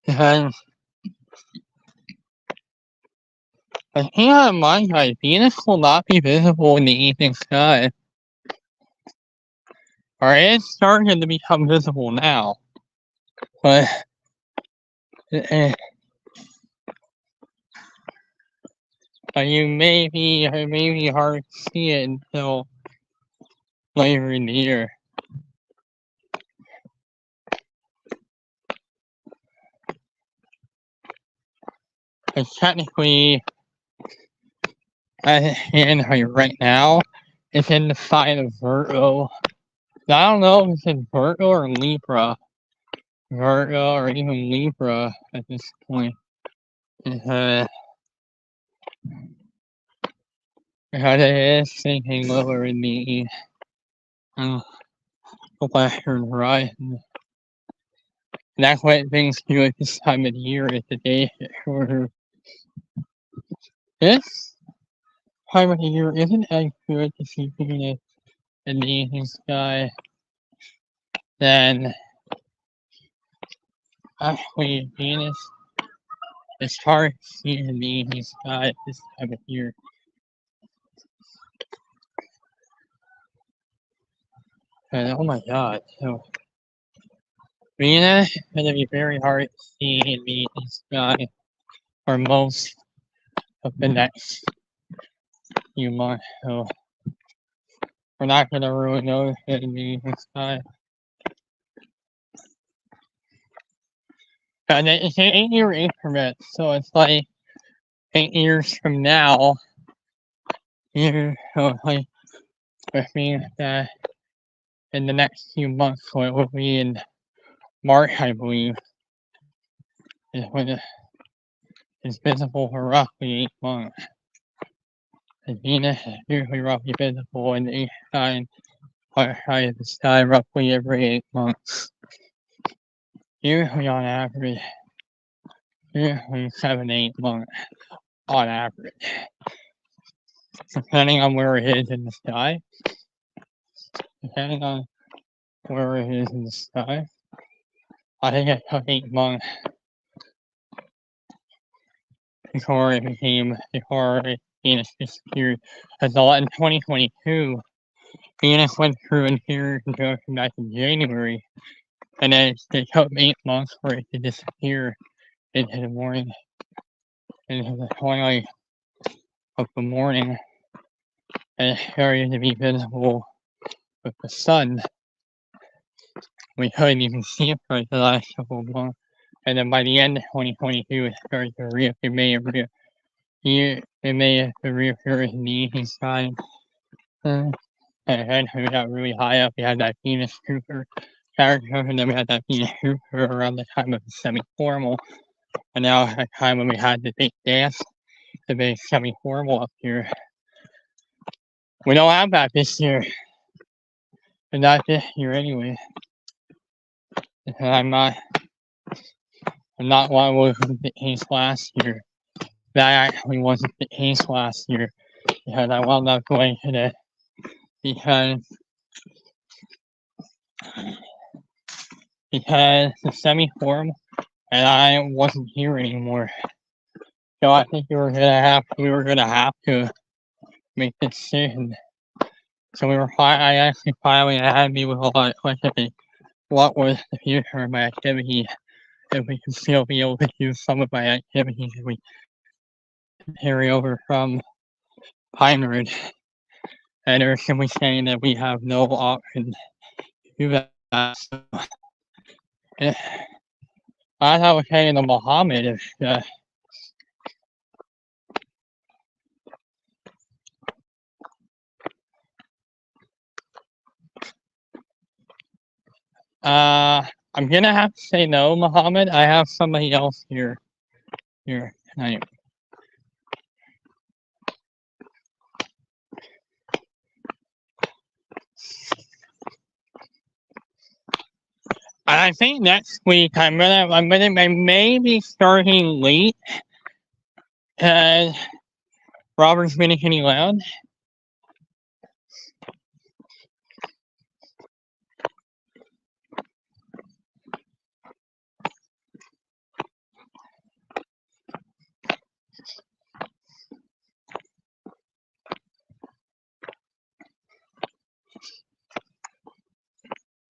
Because I think on my side, Venus will not be visible in the evening sky. Or it's starting to become visible now. But it may be hard to see it until later in the year. Because technically, and right now, it's in the sign of Virgo. I don't know if it's in Virgo or Libra. Virgo or even Libra at this point. Because it is thinking lower in the left and right. And that's what things do at this time of the year is the day shorter. This time of the year isn't as good to see Venus in the evening sky than actually Venus. It's hard to see in the evening sky at this time of year. And oh my god, so Venus is gonna be very hard to see in the evening sky for most of the next few months. So we're not gonna ruin those in the evening sky. And it's an 8-year increment, so it's like 8 years from now. So like, which means that in the next few months, so it will be in March, I believe, is when it's visible for roughly 8 months. And Venus is usually roughly visible in the east side of the sky roughly every 8 months. Usually on average, usually 7 to 8 months on average. Depending on where it is in the sky. Depending on where it is in the sky. I think it took 8 months before Venus disappeared. Because in 2022, Venus went through interior conjunction back in January, and then it took 8 months for it to disappear into the morning, into the twilight of the morning, and it started to be visible with the sun. We couldn't even see it for the last couple of months. And then by the end of 2022, it started to reappear. It may have reappear in the evening sky. And eventually we got really high up. We had that Venus Jupiter character, and then we had that Venus Jupiter around the time of the semi-formal. And now at the time when we had the big dance, the big semi-formal up here. We don't have that this year. And not this year anyway. And I'm not what was the case last year. That actually wasn't the case last year. Because I wound up going to the because the semi-formal and I wasn't here anymore. So I think we were gonna have to make the decision. So I actually finally had me with a lot of questions. What was the future of my activity? If we could still be able to do some of my activities if we carry over from Pine Ridge. And they're simply saying that we have no option to do that. So, as I was saying to Muhammad, is I'm gonna have to say no, Muhammad. I have somebody else here tonight. I think next week I may be starting late and Robert's been getting loud.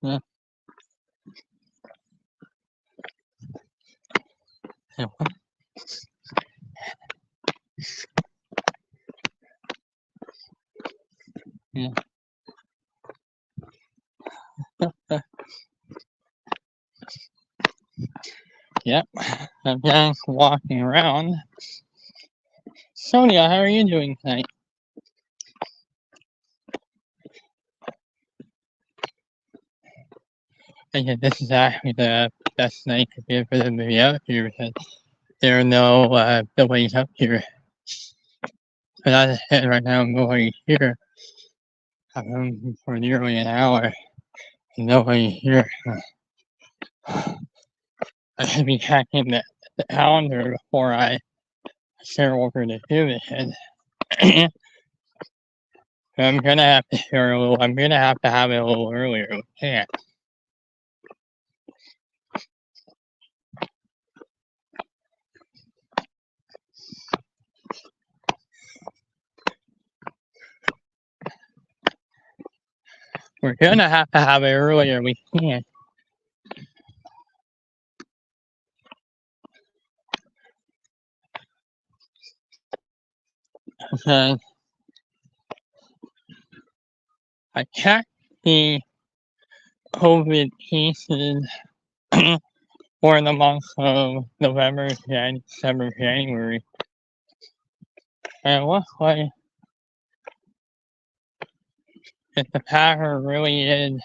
Yeah. Yeah. Yeah. Yep. I'm just walking around Sonia, how are you doing tonight? I guess this is actually the best night to be able to be out here because there are no buildings up here. But as I said, right now I'm going here. I've been for nearly an hour. And nobody here. I should be checking the calendar before I share over to do it. I'm gonna have to share a little. I'm gonna have to have it a little earlier. We can't. We're gonna have to have it earlier. We can't. Okay. I checked the COVID cases for the month of November, December, January. And it looks like if the pattern really is,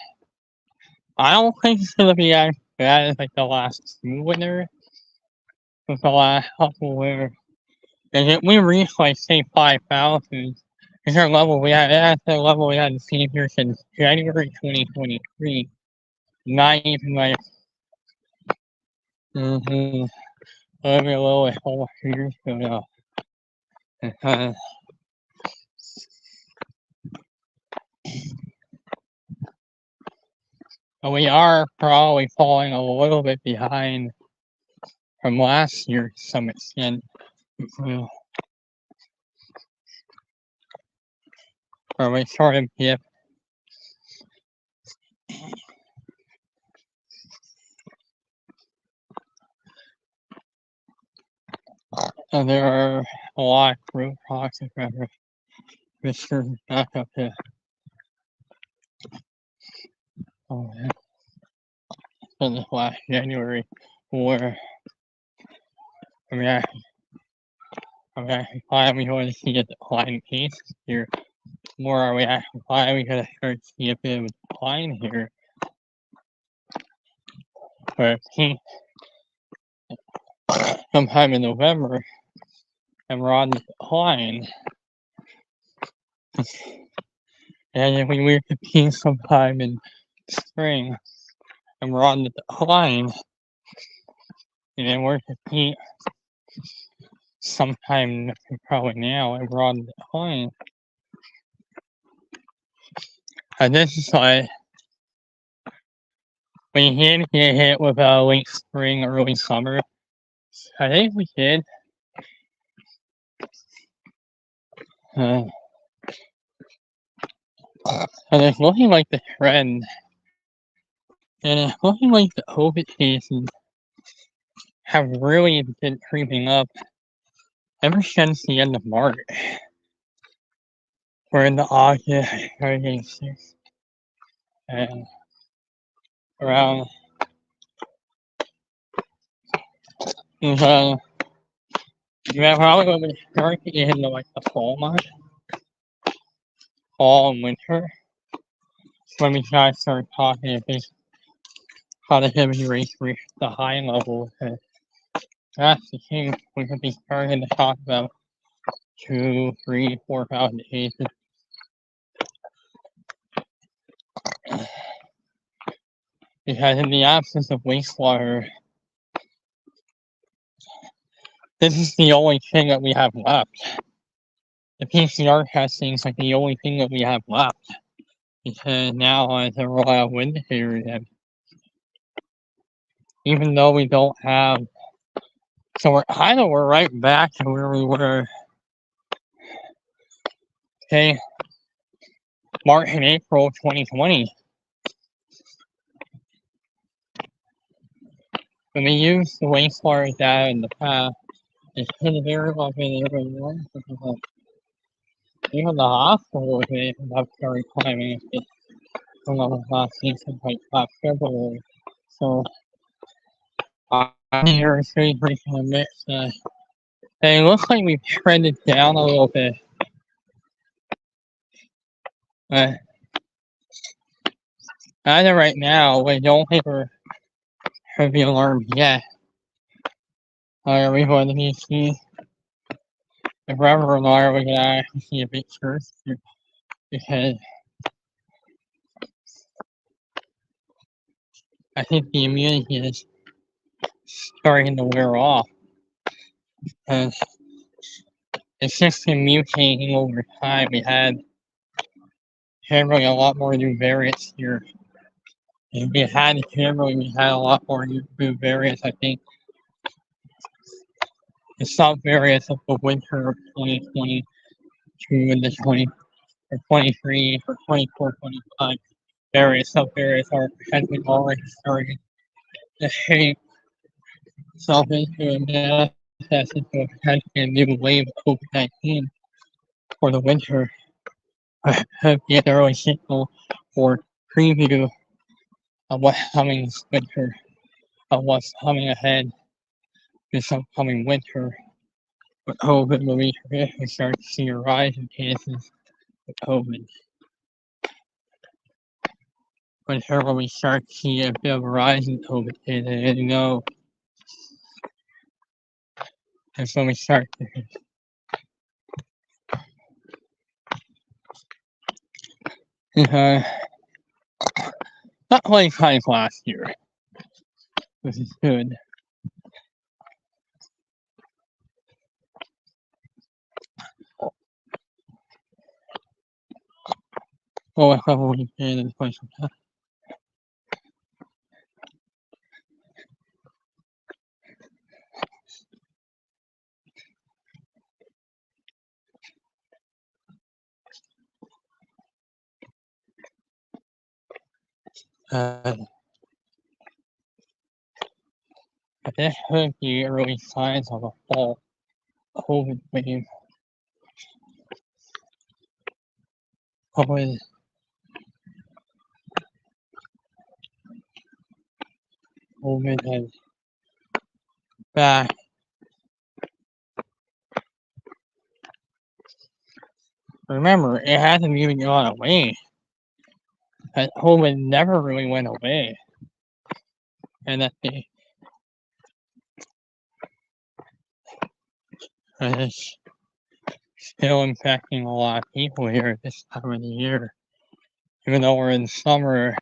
I don't think it's gonna be as bad as like the last two winners. With the last couple where if we reached like say 5,000, it's our level we had. That's the level we hadn't seen here since January 2023. Not even like maybe a little bit over years ago now. But we are probably falling a little bit behind from last year to some extent. Where we sort of dip. And there are a lot of group talks about Mr. back up to in this last January where I'm actually finally going to see a decline in cases here. More are we actually finally going to start to see a bit of a decline here. Where sometime in November and we're on the decline. And if we move to peak sometime in spring and we're on the decline, and then we're to peak sometime probably now and we're on the decline. And this is like we did get hit with a late spring, early summer. I think we did. And it's looking like the trend, and it's looking like the COVID cases have really been creeping up ever since the end of March. We're in the August, and around yeah, probably when we start to get into like the fall month, fall and winter, when we guys start talking about positivity rates reach the high level. And that's the thing we could be starting to talk about 2, 3, 4,000 cases. Because in the absence of wastewater, this is the only thing that we have left. The PCR testing is like the only thing that we have left. Because now it's a rollout window period. Even though we don't have, so we're right back to where we were. Okay, March and April 2020. When we used the wastewater data in the past, it could have very well been everyone. Even the hospital they have started climbing it from the last season, like last February. So I'm here to say briefly admit that And it looks like we've trended down a little bit. As of right now, we don't think we're heavy alarm yet. We going to see if we're ever alarm, we can actually see a bit first because I think the immunity is starting to wear off. And it's just been mutating over time. We had generally a lot more new variants here. And we had a lot more new variants, I think. The sub variants of the winter of 2022 and the 20 or 23 or 24, 25 various sub variants are potentially already starting to shape itself into a manifest into a potentially a new wave of COVID-19 for the winter. Have the early signal or preview of what's coming this winter, of what's coming ahead this upcoming winter. With COVID, when we start to see a rise in cases with COVID. Whenever we start to see a bit of a rise in COVID cases, you know, that's when we start to not quite high last year. This is good. Oh, I thought we can in place of that. But this could be early signs of a fall COVID wave. COVID has back. Remember, it hasn't even gone away. That COVID never really went away. And that it's still infecting a lot of people here at this time of the year. Even though we're in summer,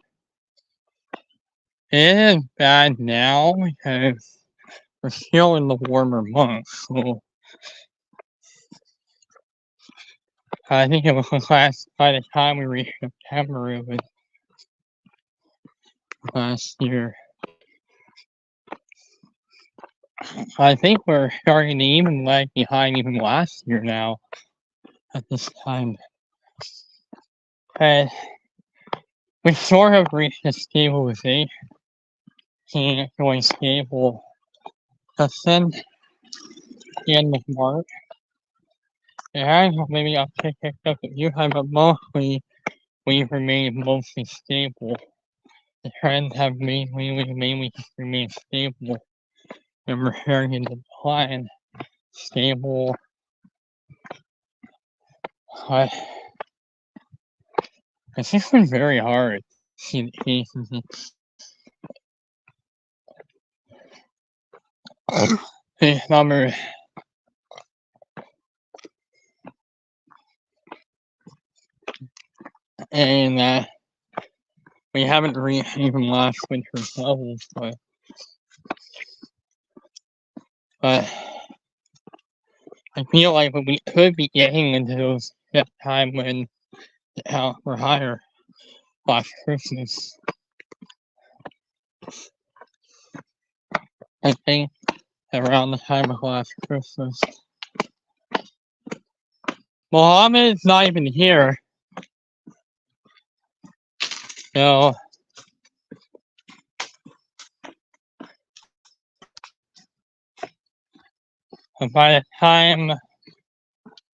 it is bad now because we're still in the warmer months. So I think it was by the time we reached September, it was last year. I think we're starting to even lag behind even last year now at this time. And we sort of reached a stabilization, seeing it going stable. But then the end of March, it has maybe upticked up a few times, but mostly we've remained mostly stable. The trends have mainly remained stable. And we're starting to decline. Stable. It's just been very hard to see the cases. The number. And we haven't reached even last winter's levels, but I feel like we could be getting into that time when the counts were higher last Christmas. I think around the time of last Christmas. Mohammed's not even here. So by the time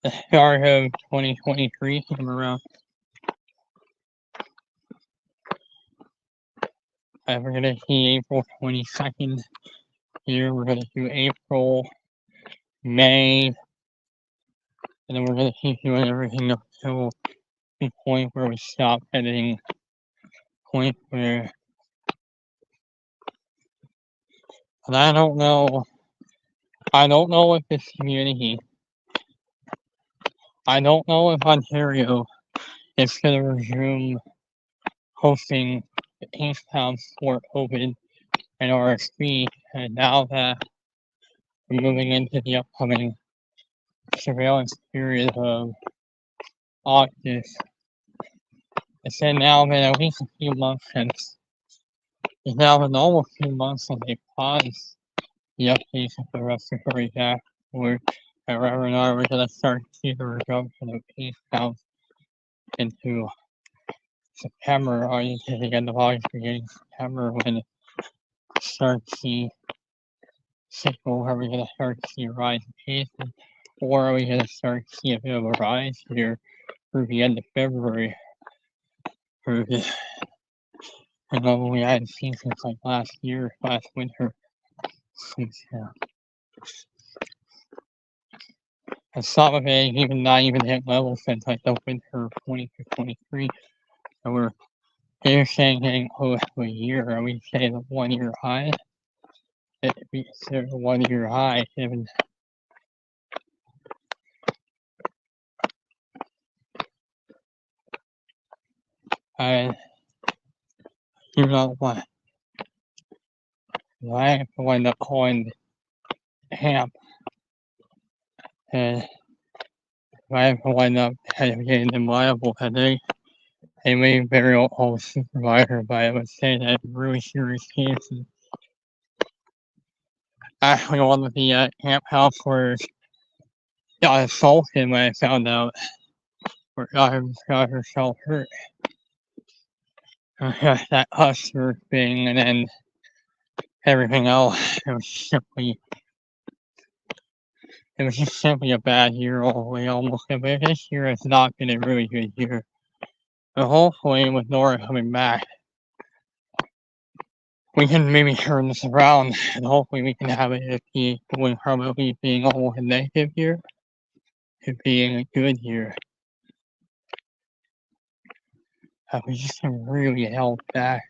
the start of 2023 came around, we're gonna see April 22nd here. We're gonna do April May, and then we're gonna keep doing everything up till the point where we stop editing, point where, and I don't know if this community, I don't know if Ontario is gonna resume hosting the Kingstown Sport Open and RSP, and now that we're moving into the upcoming surveillance period of August, it's now been at least a few months since, it's now been almost 2 months since they paused the updates of the respiratory dashboard, and Reverend and I were gonna start to see the resumption of case counts into September, or into the end of August, beginning of September, when it starts to see signal, are we gonna start to see a rise in cases, or are we gonna start to see a bit of a rise here through the end of February? Through this, a level we hadn't seen since like last winter. Since, and some of it even not even hit levels since like the winter of 2023. So they're saying getting close to a year. Are we saying a 1 year high? It be considered a 1 year high, given you know what? I wind up calling Hamp, and I wind up getting them liable, and they may very well hold supervisor, but I would say that really serious cases. Actually, one of the camp house where got assaulted when I found out, or got herself hurt. That customer thing, and then everything else. It was just simply a bad year all the way almost. But this year has not been a really good year. But hopefully, with Nora coming back, we can maybe turn this around, and hopefully we can have it going from at least being almost a negative year to being a good year. We just can really held back.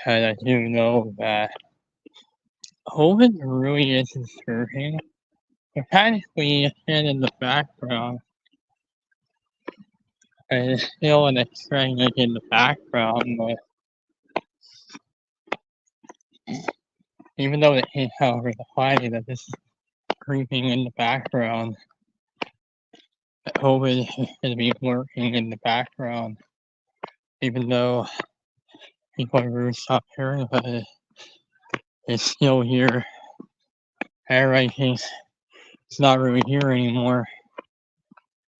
And I do know that COVID really is disturbing. Mechanically, it's been in the background. And it's still an extract in the background, but even though it can't however defining that this is creeping in the background, that COVID is going to be lurking in the background, even though people are really stop hearing about it, it's still here. Everybody thinks it's not really here anymore.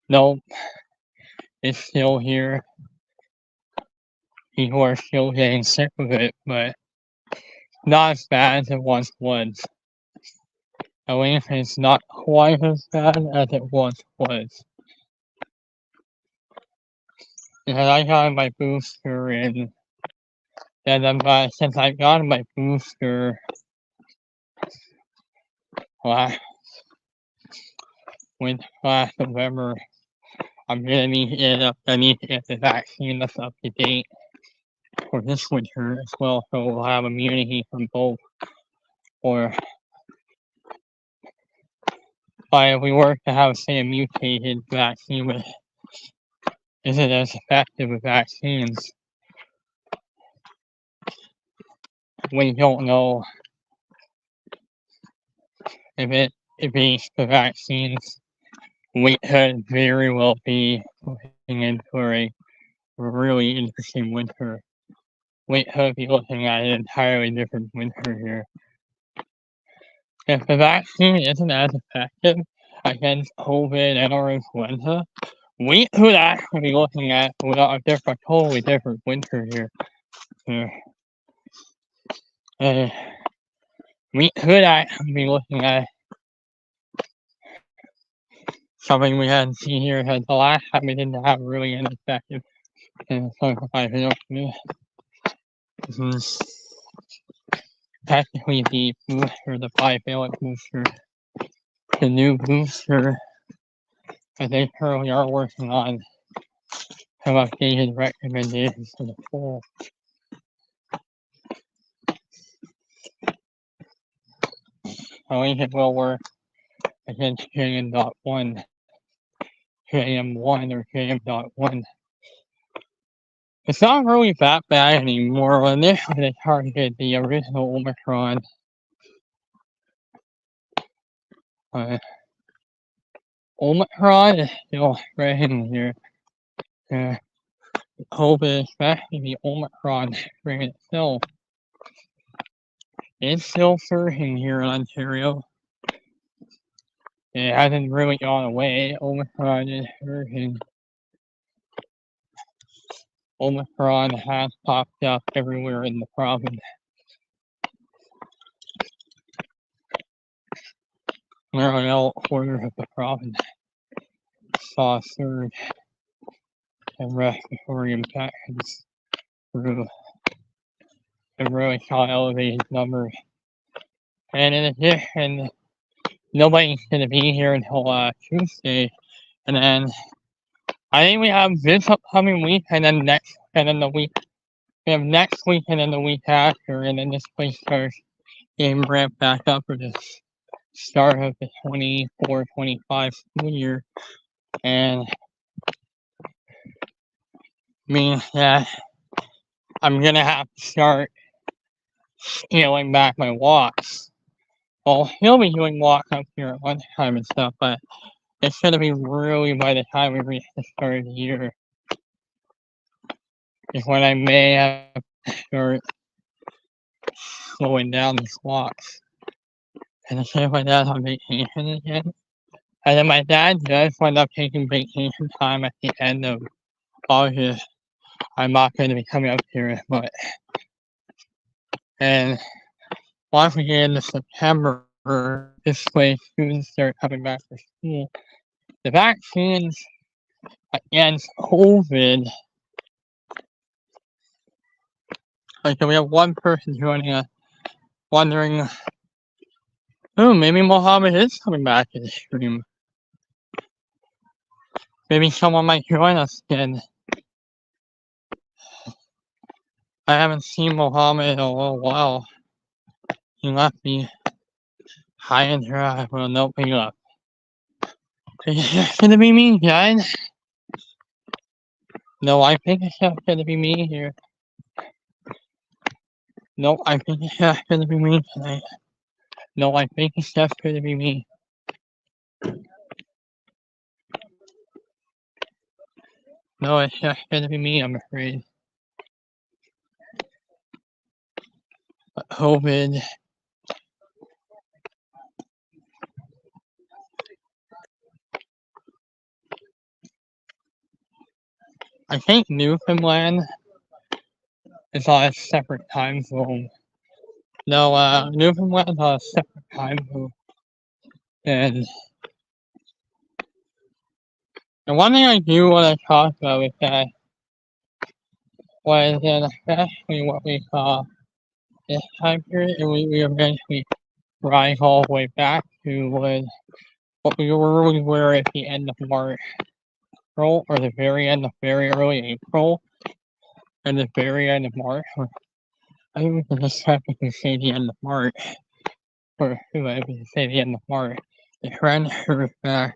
Nope, it's still here. People are still getting sick with it, but not as bad as it once was. At least it's not quite as bad as it once was. Because I got my booster in, and since I got my booster last November, I'm gonna need to get the vaccine that's up to date for this winter as well, so we'll have immunity from both. Or if we were to have, say, a mutated vaccine, but isn't as effective with vaccines, we don't know if it beats the vaccines. We could very well be looking into a really interesting winter. We could be looking at an entirely different winter here. If the vaccine isn't as effective against COVID and or influenza, we could actually be looking at a totally different winter here. Uh, we could actually be looking at something we hadn't seen here because the last time we didn't have really an effective this is technically the booster, the bivalent booster, the new booster that they currently are working on have updated recommendations for the fall. I think it will work against JM.1, JM1 or JM.1. It's not really that bad anymore. Initially, they targeted the original Omicron. Omicron is still spreading here. COVID, especially the Omicron strain itself, is still surging here in Ontario. It hasn't really gone away. Omicron is surging. Omicron has popped up everywhere in the province. Nearly all quarters of the province saw a surge in respiratory infections through a really saw elevated numbers. And in addition, nobody's going to be here until Tuesday. And then I think we have this upcoming week and then next, and then the week. We have next week and then the week after. And then this place starts getting ramped back up for the start of the 24-25 school year. And means that I'm going to have to start scaling back my walks. Well, he'll be doing walks up here at lunchtime and stuff, but it's going to be really by the time we reach the start of the year is when I may have to start slowing down these walks. And the same my dad's on vacation again. And then my dad does wind up taking vacation time at the end of August. I'm not going to be coming up here as much. And once we get into September, this way students start coming back to school. The vaccines against COVID. Like, we have one person joining us wondering, oh, maybe Mohammed is coming back to the stream. Maybe someone might join us again. I haven't seen Mohammed in a little while. He left me high and dry. Well, nope, he left. It's just gonna be me, guys. No, I think it's just gonna be me here. No, I think it's just gonna be me tonight. No, I think it's just gonna be me. No, it's just gonna be me, I'm afraid. But COVID. I think Newfoundland is on a separate time zone. No, Newfoundland is on a separate time zone. And one thing I do want to talk about is that was especially what we saw this time period, and we eventually rise all the way back to what we were at the end of March, or the very end of very early April, and the very end of March. I think we can just technically say the end of March, or we can say the end of March. The trend is back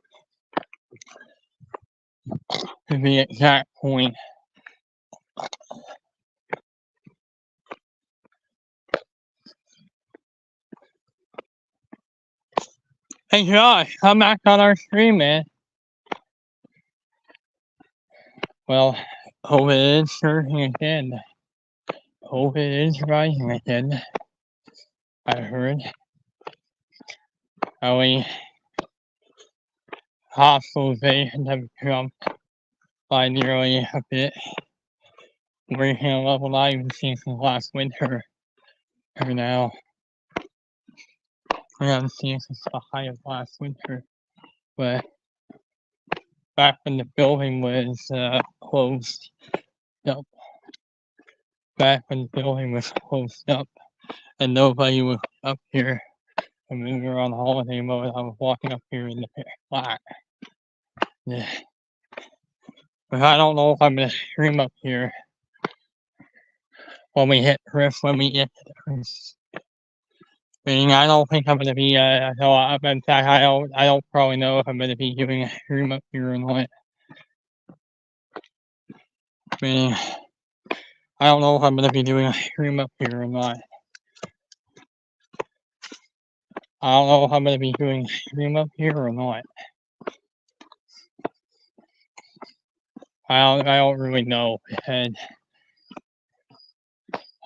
to the exact point. Hey Josh, come back on our stream, man. Well, COVID is surging again. COVID is rising again. I heard. Hospitalizations have jumped by nearly a bit. We're here level 9 since last winter. And now we haven't seen since the height of last winter. But back when the building was closed up. Back when the building was closed up and nobody was up here. And when we were on holiday mode, I was walking up here in the pitch black. Yeah. But I don't know if I'm gonna stream up here when we get to the first. Meaning I don't think I'm gonna be in fact I don't probably know if I'm gonna be doing a stream up here or not. Meaning I don't know if I'm gonna be doing a stream up here or not. I don't know if I'm gonna be doing a stream up here or not. I don't really know. And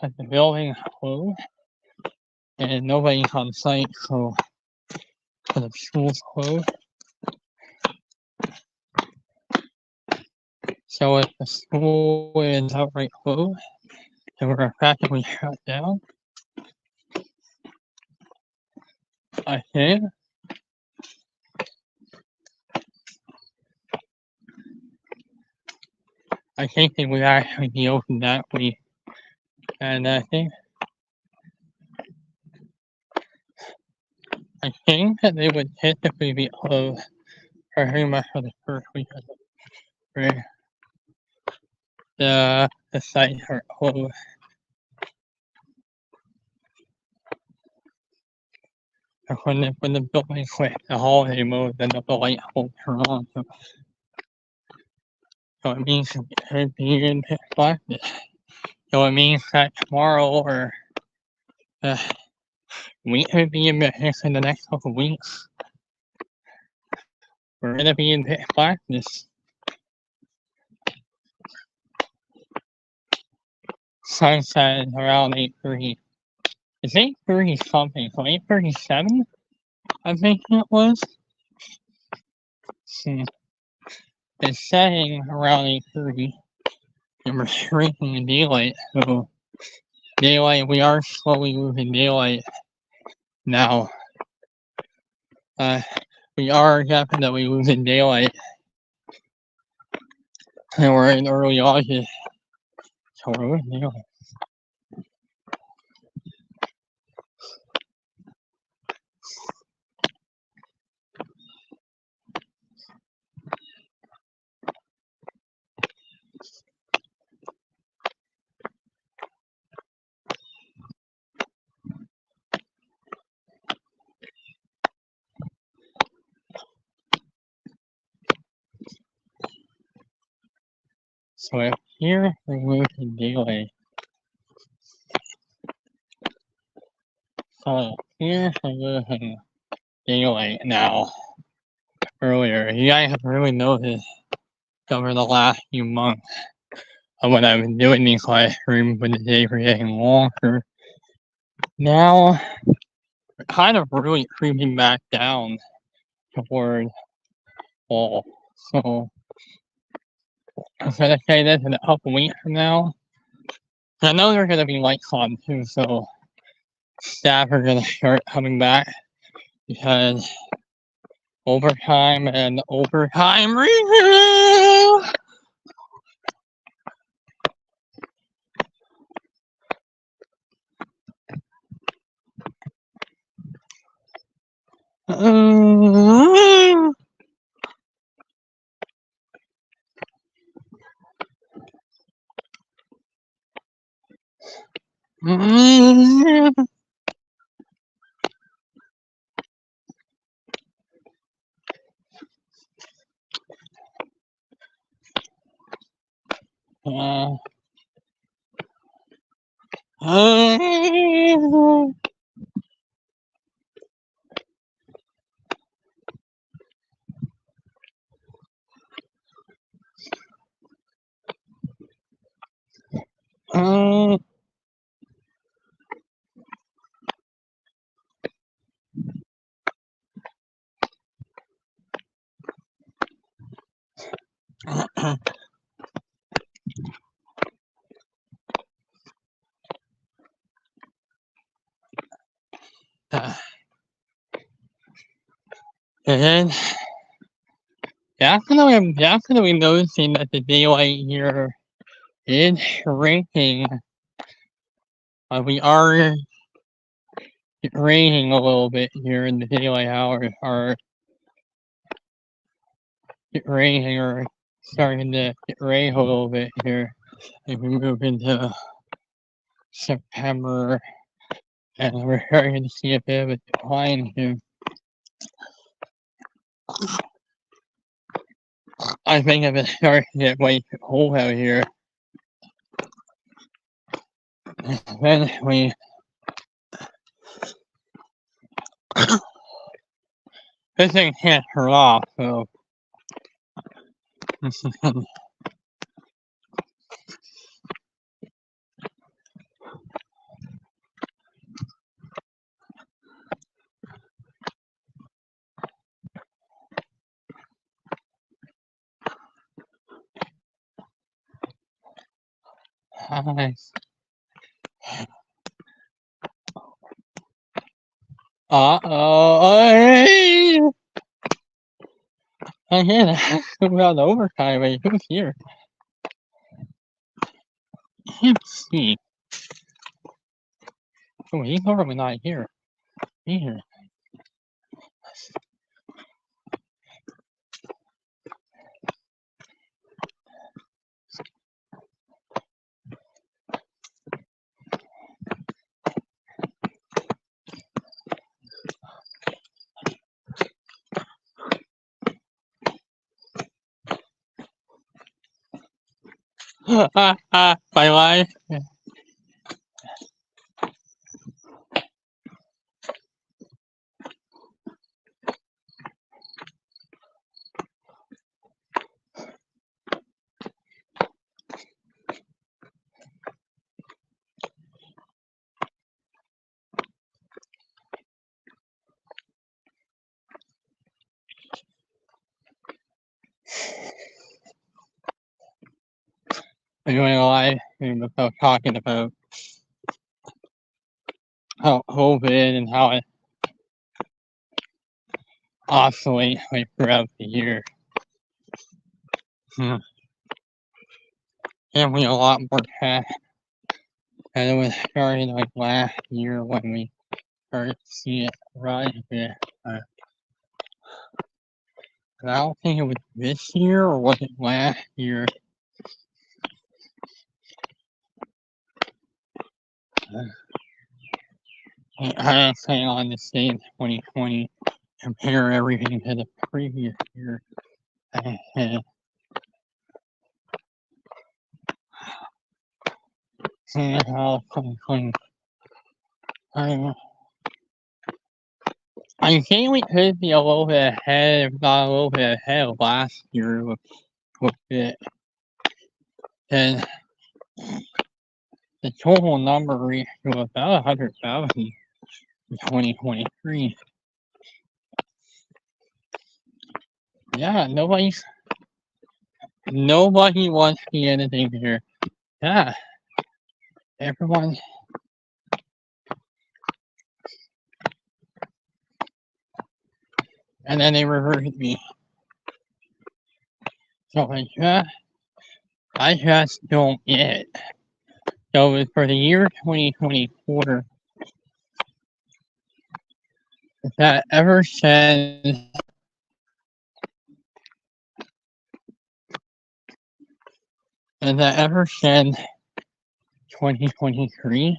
the building closed and nobody's on site, so the school's closed. So if the school is outright closed, then we're practically shut down. I think. I think they would actually be open that week. And I think that they would typically be closed for pretty much for the first week of the spring. The sites are closed. When the building quit the holiday mode, then the light won't turn on. So it means it could be in pitch blackness. So it means that tomorrow or we could be in the next couple weeks. We're gonna be in pitch blackness. Sunset around 8:30. It's 8:30 something, so 8:37, I think it was. It's setting around 8:30, and we're shrinking in daylight. So daylight, we are slowly losing daylight now. We are definitely losing daylight, and we're in early August, so we're losing daylight. So if here we're losing daylight. So here we're losing daylight now. Earlier, you guys have really noticed over the last few months of when I've been doing these live streams when the days were getting longer. Now, we're kind of really creeping back down toward fall. So, I'm gonna say this in a couple weeks from now. I know there's gonna be lights on too, so staff are gonna start coming back because overtime and overtime review. And then definitely noticing that the daylight here is shrinking. We are raining a little bit here in the daylight hours. Are raining or starting to rain a little bit here. If we move into September, and we're starting to see a bit of a decline here. I think if it's starting to get way too cold out here, then this thing can't turn off, so this is nice. Uh-oh. I hear that about overtime. Wait, who's here? Can't see. Oh, he's normally not here. He's here. My life. I'm doing a live stream about talking about how COVID and how it oscillates like throughout the year. Definitely a lot more cash than it was starting like last year when we started to see it rise a bit. I don't think it was this year or was it last year? I was saying on the state 2020, compare everything to the previous year. And seeing how 2020, I think we could be a little bit ahead, if not a little bit ahead of last year with it. And the total number reached to about 100,000 in 2023. Yeah, nobody wants to see anything here. Yeah, everyone. And then they reverted me. So like, yeah, I just don't get it. So for the year 2024, that ever since and that ever since 2023,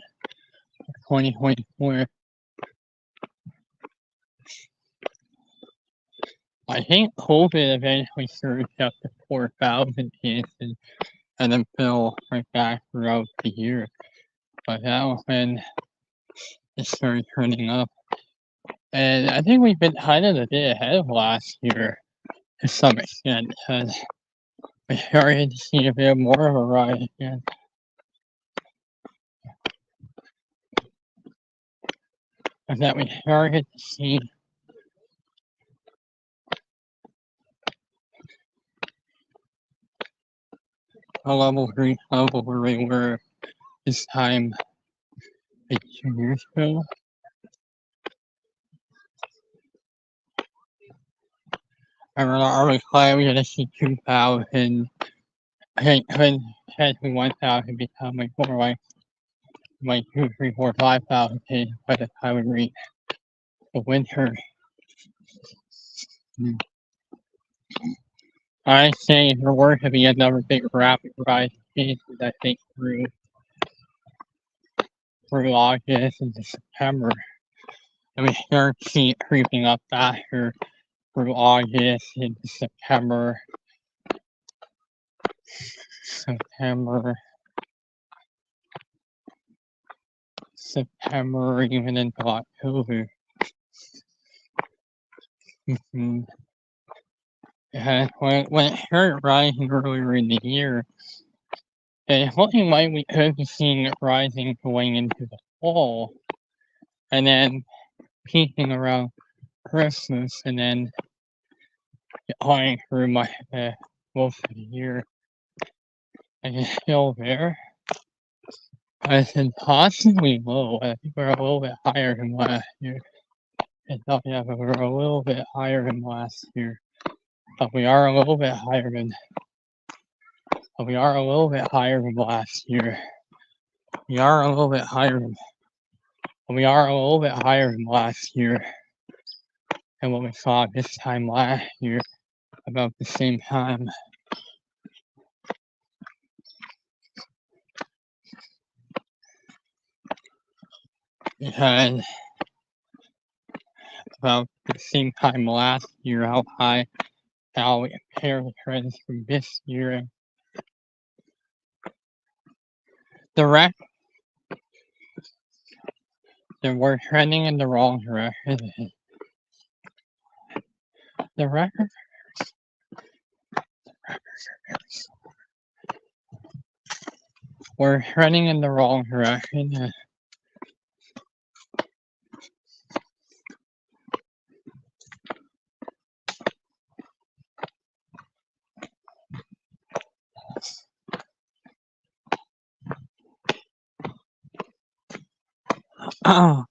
2024, I think COVID eventually surged up to 4,000 cases and then fell right back throughout the year. But that was when it started turning up. And I think we've been kind of a bit ahead of last year to some extent because we started to see a bit more of a rise again. And that we started to see a level 3 level where we were this time like 2 years ago. And are we probably gonna see 2,000, I think, potentially 1,000 become like more like 2, 3, 4, 5,000 kids by the time we reach the winter. I say there were to be another big rapid rise in cases, I think through August into September. And we start to see it creeping up faster through August into September, even into October. Yeah, when it started rising earlier in the year, it's looking like we could be seeing it rising going into the fall, and then peaking around Christmas, and then declining through most of the year. And it's still there. I said possibly low. I think we're a little bit higher than last year. I thought, yeah, but we're a little bit higher than last year. But we are a little bit higher than. But we are a little bit higher than last year. We are a little bit higher than. We are a little bit higher than last year. And what we saw this time last year, about the same time. Because about the same time last year, how we compare the trends from this year. We're trending in the wrong direction. The records are very slow. We're trending in the wrong direction. Oh.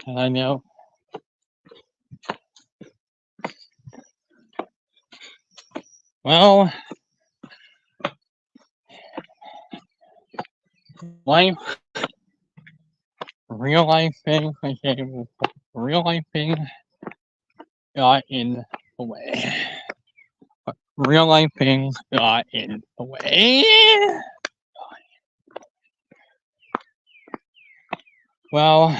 And I know. Well, real life things got in the way. Real life things got in the way. Well,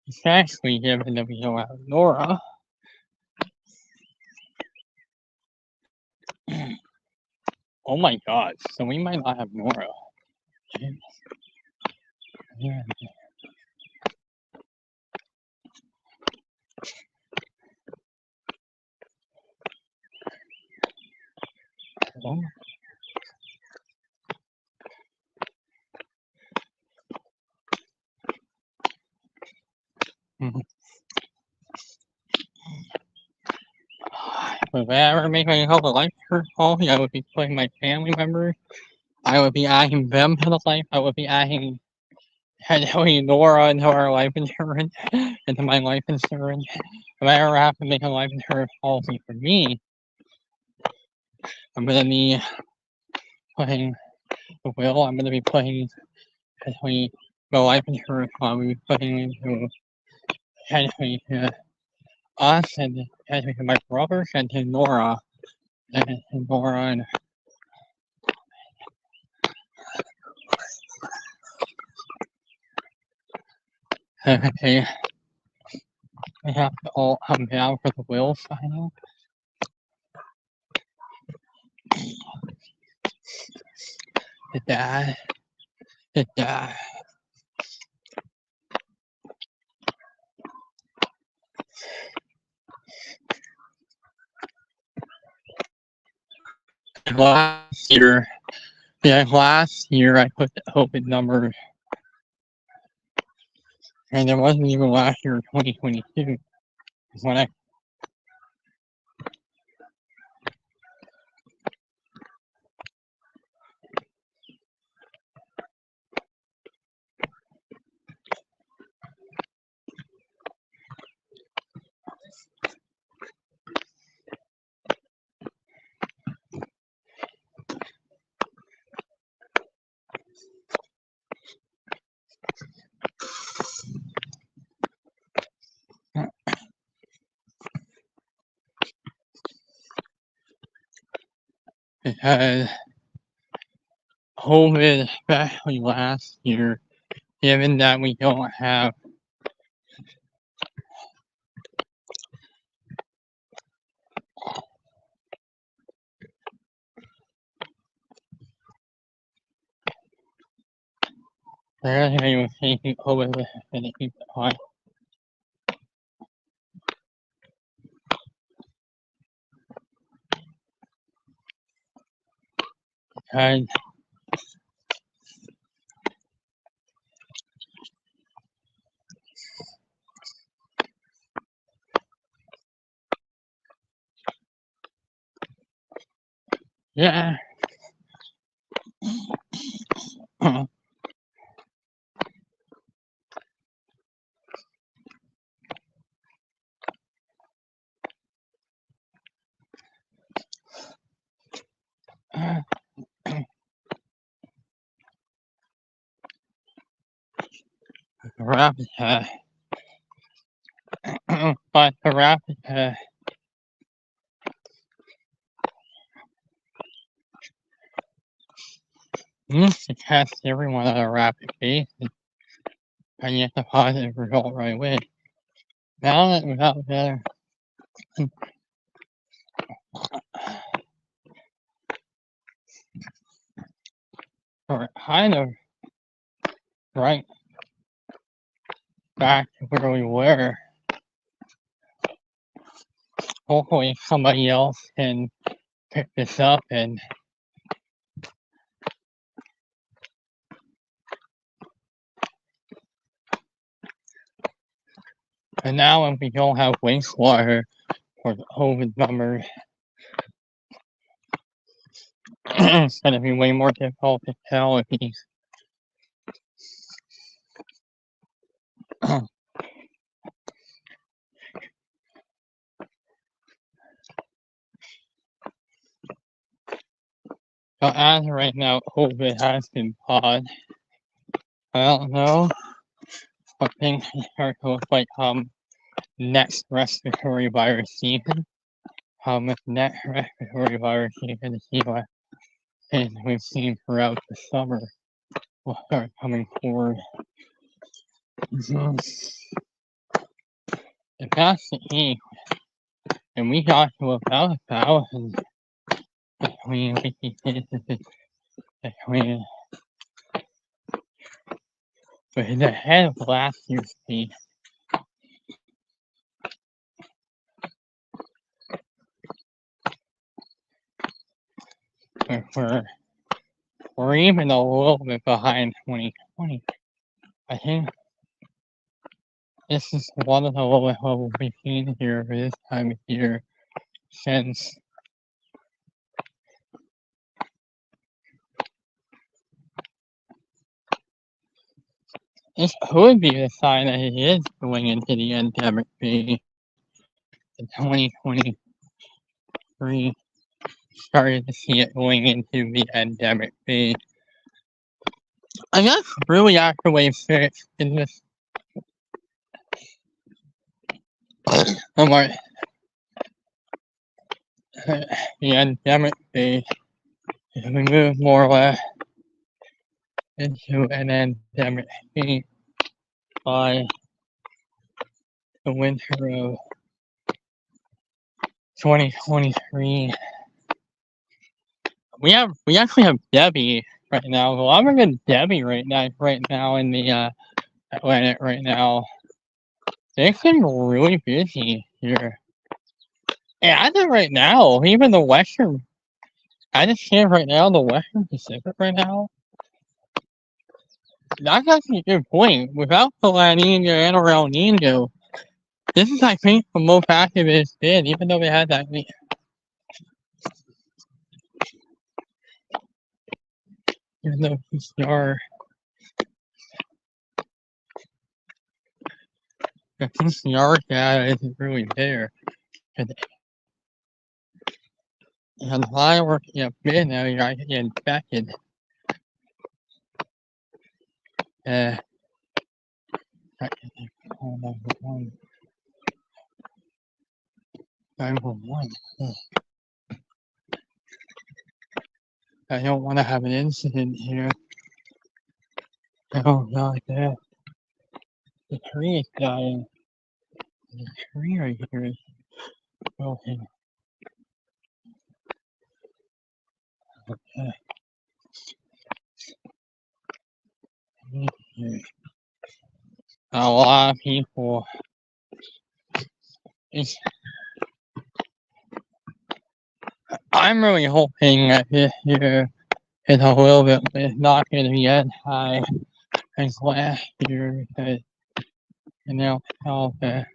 it's actually given that we don't have Nora. Oh my god, so we might not have Nora. Yeah. Oh. If I ever make my whole life policy, I would be putting my family members. I would be adding them to the life. I would be adding Nora into our life insurance, into my life insurance. If I ever have to make a life insurance policy for me, I'm gonna be putting the will. I'm gonna be putting potentially the life insurance. I'll be putting into potentially to us and potentially to my brothers and to Nora and they have to all come down for the will signing. The dad. Last year I put the open numbers, and it wasn't even last year, 2022, when I because COVID, especially last year, given that we don't have everything was taking COVID with us and keep it high. And yeah, rapid but the rapid needs to test everyone on a rapid basis and get the positive result right away. Now that without better, we're kind of right back to where we were. Hopefully somebody else can pick this up and now if we don't have wastewater for the COVID numbers, it's gonna be way more difficult to tell if he's but as of right now COVID has been paused. I don't know what things start to look like next respiratory virus season. With next respiratory virus season to see what things we've seen throughout the summer will start coming forward. If that's the case, and we got to about 1,000 between 50 cases between which is ahead of last year's peak. We're even a little bit behind 2020. I think this is one of the lowest levels we've seen here for this time of year since this could be a sign that it is going into the endemic phase. In 2023, started to see it going into the endemic phase. I guess really after wave 6 in this the endemic phase, we move more or less into an endemic phase by the winter of 2023. We actually have Debbie right now. Well, I'm in Debbie right now in the Atlantic right now. It's been really busy here. And I think right now, even the Western, I just see right now the Western Pacific right now. That's actually a good point. Without the La Nina and El Nino, this is, I think, the most active it's been, even though we had that. Even though PCR, the PCR data isn't really there. And why we're been now, you're not getting infected. 911. I don't want to have an incident here. Oh god, the tree is dying. The tree right here is broken. Okay. A lot of people. It's, I'm really hoping that this year is a little bit, it's not going to be as high as last year because, you know, how the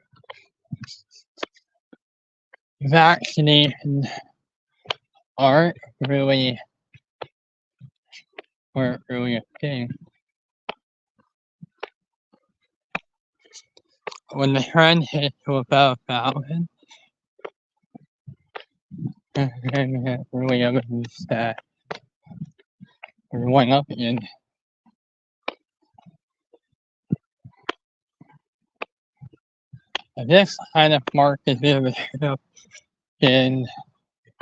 vaccinations aren't really, weren't really a thing. When the trend hit to about 1,000, then it really evidence that we're going up again. This kind of market is in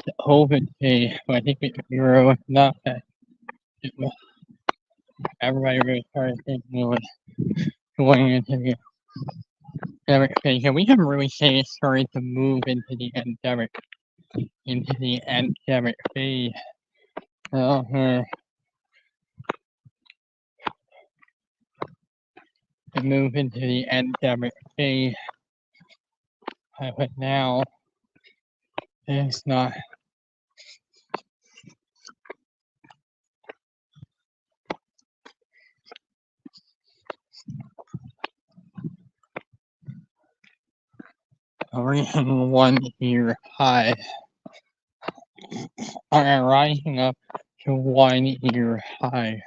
the COVID phase, but I think it grew enough that it was, everybody really started thinking it was going into the endemic phase. And we can really say it started to move into the endemic phase. To move into the endemic phase. But now it's not. A recent 1 year high. Are rising up to 1 year high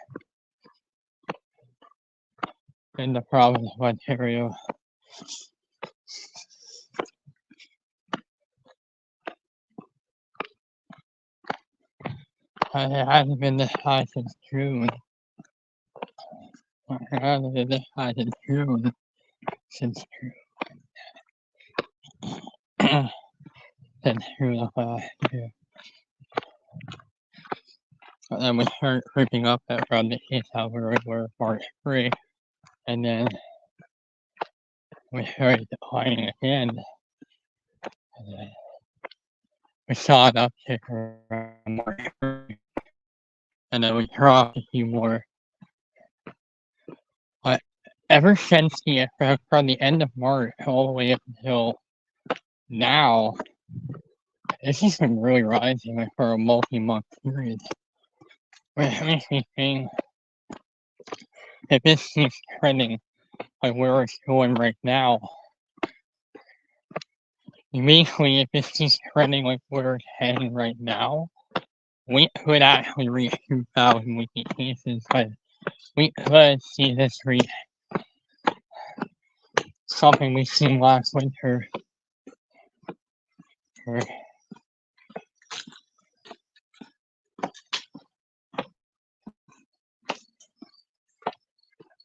in the province of Ontario. It hasn't been this high since June. It hasn't been this high since June. Since June. Since June of last year. And then we start creeping up at around the 8th hour where March 3. And then we started declining again. And then we saw an uptick around March 3. And then we dropped a few more. But ever since the effect from the end of March all the way up until now, it's just been really rising for a multi-month period. Which makes me think if this keeps trending like where it's going right now, immediately if this keeps trending like where it's heading right now, we could actually reach 2,000 weekly cases, but we could see this reach something we've seen last winter.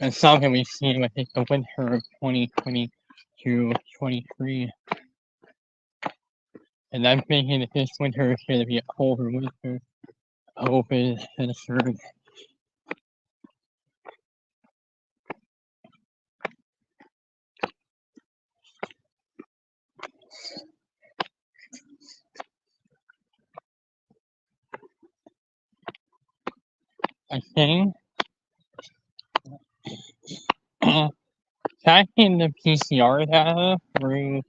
And something we've seen with the winter of 2022-23. And I'm thinking that this winter is going to be a colder winter. Open and assured. I think tracking the PCR data through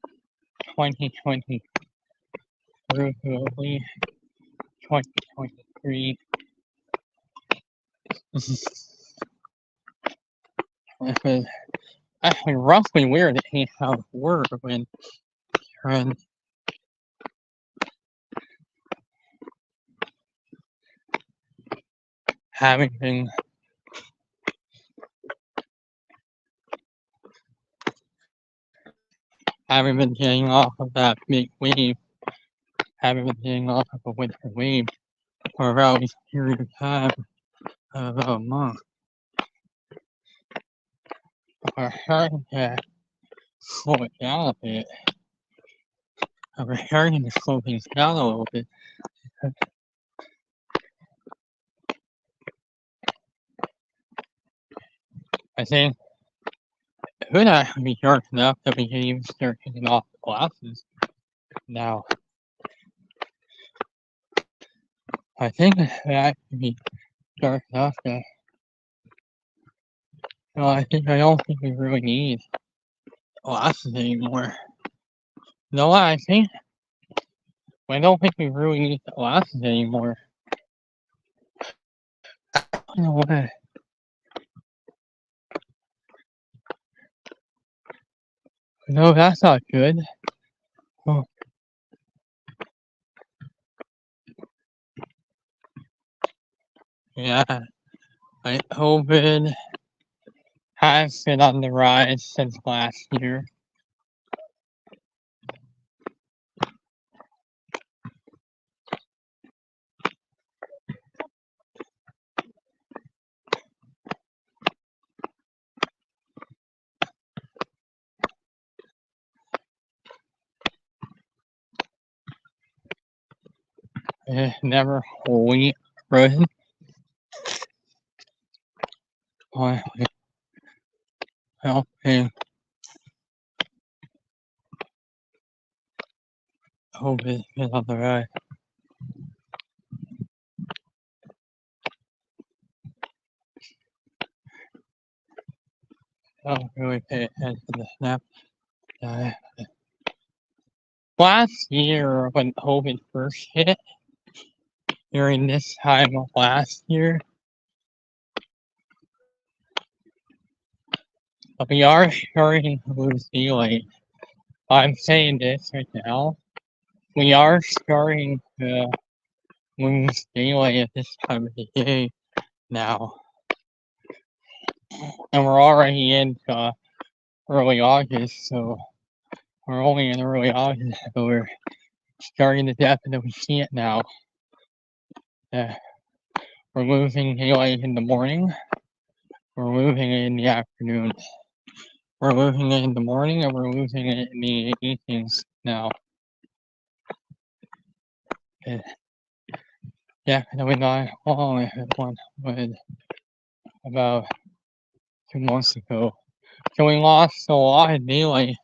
2020 through early 2023. This was actually roughly weird that he how it worked when trend having been getting off of that big wave, having been getting off of a winter wave for about a period of time, about a month. We're starting to slow it down a bit. We're starting to slow things down a little bit. I think it could actually be dark enough that we can even start taking off the glasses now. I think it could actually be dark enough that, I don't think we really need glasses anymore. You know what, I don't think we really need the glasses anymore. You know what? No, that's not good. Oh, yeah, COVID has been on the rise since last year. Never wholly frozen. I helping COVID is on the rise. I don't really pay attention to Snap. Last year, when COVID first hit, during this time of last year, we are starting to lose daylight. I'm saying this right now. We are starting to lose daylight at this time of the day now. And we're already into early August, so we're only in early August, but we're starting to definitely see it now. We're losing daylight in the morning. We're losing it in the afternoon. We're losing it in the morning, and we're losing it in the evenings now. Yeah, and we not long I had one with about 2 months ago. So we lost a lot of daylight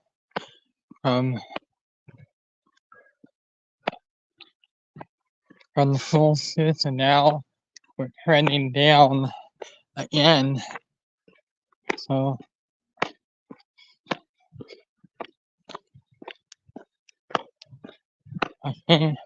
from the solstice, and now we're trending down again. So I think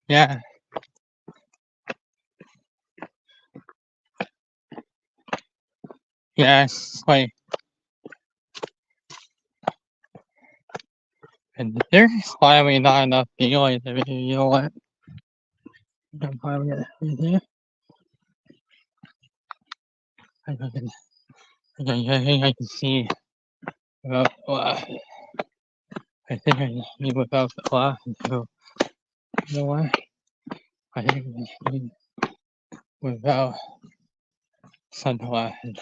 yeah. Yeah, it's like, and there's probably not enough daylight to be, you know what? I'm probably gonna right there. I think I can see about I think I can see without the glasses, so you know what? I think I can see without sunglasses.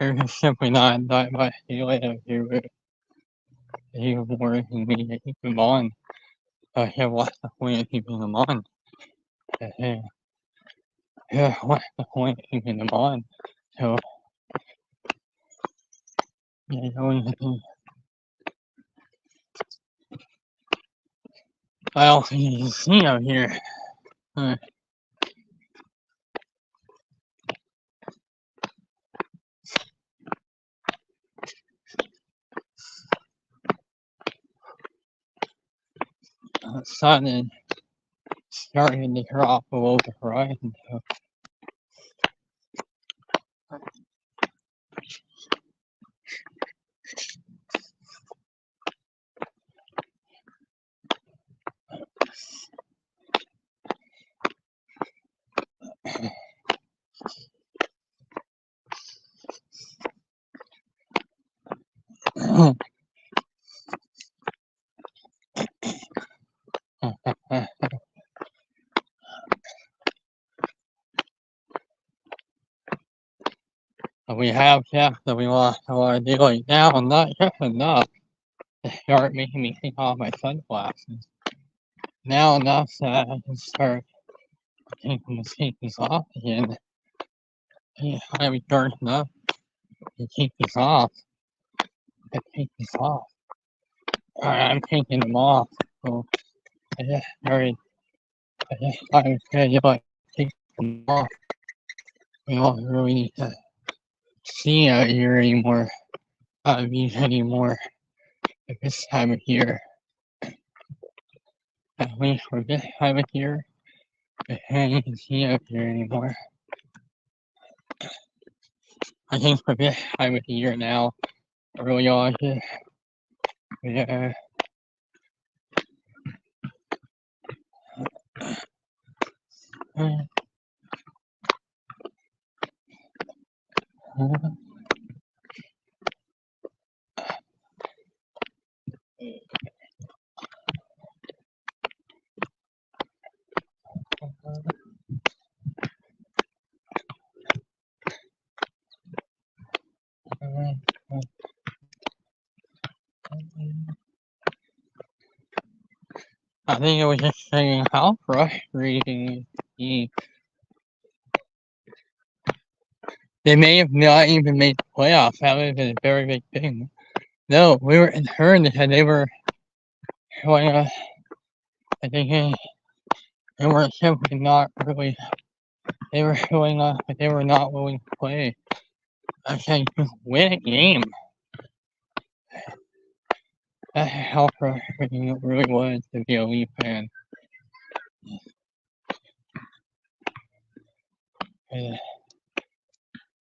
There's simply not that much daylight out here, but even more than me to keep them on. I have what's the point of keeping them on? Yeah, what's the point of keeping them on? So, yeah, going to I don't think you can see out here. Sun is starting to drop below the horizon. So we have kept that we want a lot of daylight now, not just enough to start making me take off my sunglasses. Now enough that I can start taking these off again. Yeah, I'm dark enough to take these off. To take these off. I'm taking them off. So I just started. I was gonna like take them off. We don't really need to see out here anymore. These anymore at this time of year. At least for this time of year, I can't even see out here anymore. I think for this time of year now, early August, yeah. I think it was just saying how frustrating the they may have not even made the playoffs. That would have been a very big thing. No, we were in turn and they were showing us. I think they were simply not really. They were showing us, but they were not willing to play. I said, just win a game. That's how frustrating it really was to be a Leaf fan. And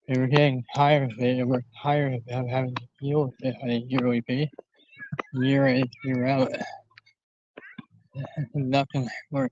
they were getting tired of it. They were tired of having to deal with it on a yearly basis, year in, year out. Nothing more.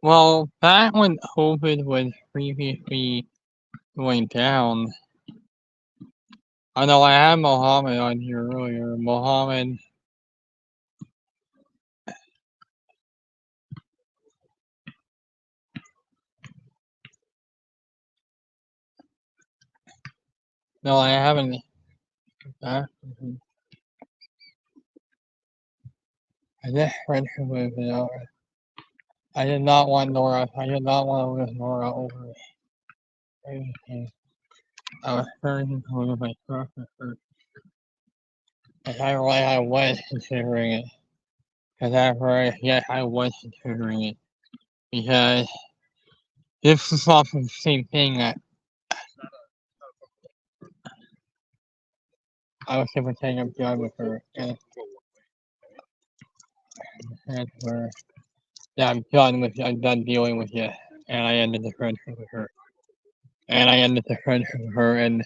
Well, back when COVID was previously going down, I know I had Mohammed on here earlier. Mohammed. No, I haven't. I just read her with it. I did not want Nora. I did not want to lose Nora over anything. I was starting to lose my trust with her. And I was considering it. Because I was considering it. Because this is often the same thing that I was able to take up job with her. And that's where, yeah, I'm done dealing with you. And I ended the friendship with her. And I ended the friendship with her, and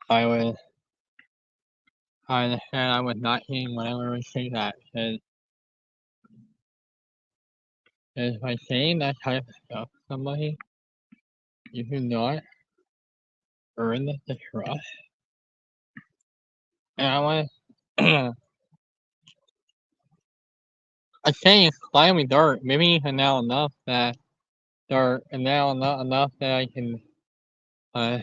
I was, I understand I was not hearing when I would say that. Because by saying that type of stuff to somebody, you do not earn the trust. And I want to, I say it's climbing dark. Maybe even now enough that dark, and now not enough that I can, uh,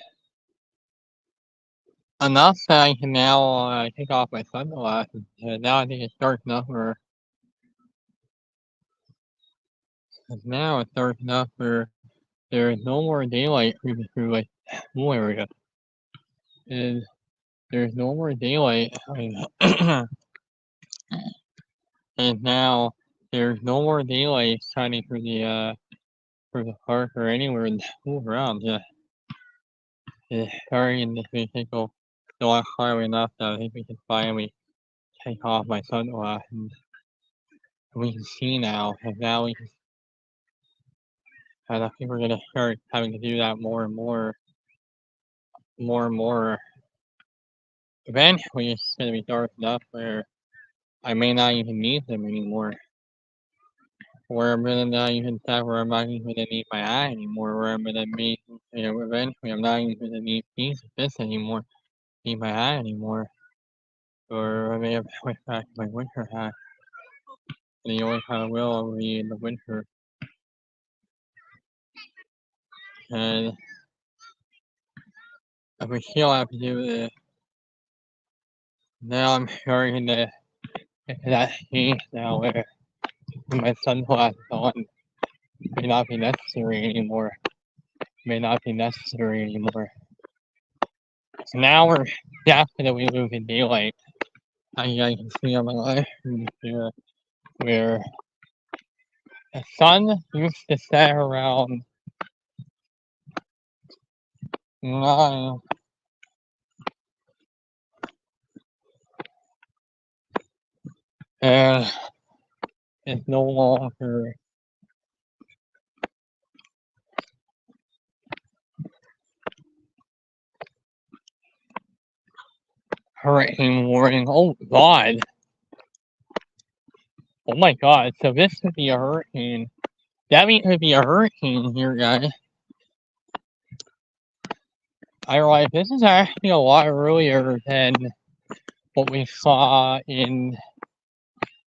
enough that I can now take off my sunglasses. Now I think it's dark enough where, now it's dark enough where there is no more daylight creeping through like whole area. And there's no more daylight. And now there's no more daylight shining through the park or anywhere in the whole around. Yeah. During this vehicle going far enough that I think we can finally take off my sunglasses and we can see now, and now we can, and I think we're gonna start having to do that more and more, more and more. Eventually, it's gonna be dark enough where I may not even need them anymore. Where I'm gonna not even where I'm not even gonna need my eye anymore. Where I'm gonna need, eventually I'm not even gonna need these this anymore. Need my eye anymore. Or I may have to switch back to my winter hat. And the only time I will be in the winter. And if we still have to do this, now I'm starting to get to that stage now where my sunglasses on may not be necessary anymore. May not be necessary anymore. So now we're definitely losing daylight. I can see on my live here where the sun used to set around 9. And it's no longer hurricane warning. Oh god. Oh my god, so this could be a hurricane. That means it could be a hurricane here, guys. I realize this is actually a lot earlier than what we saw in.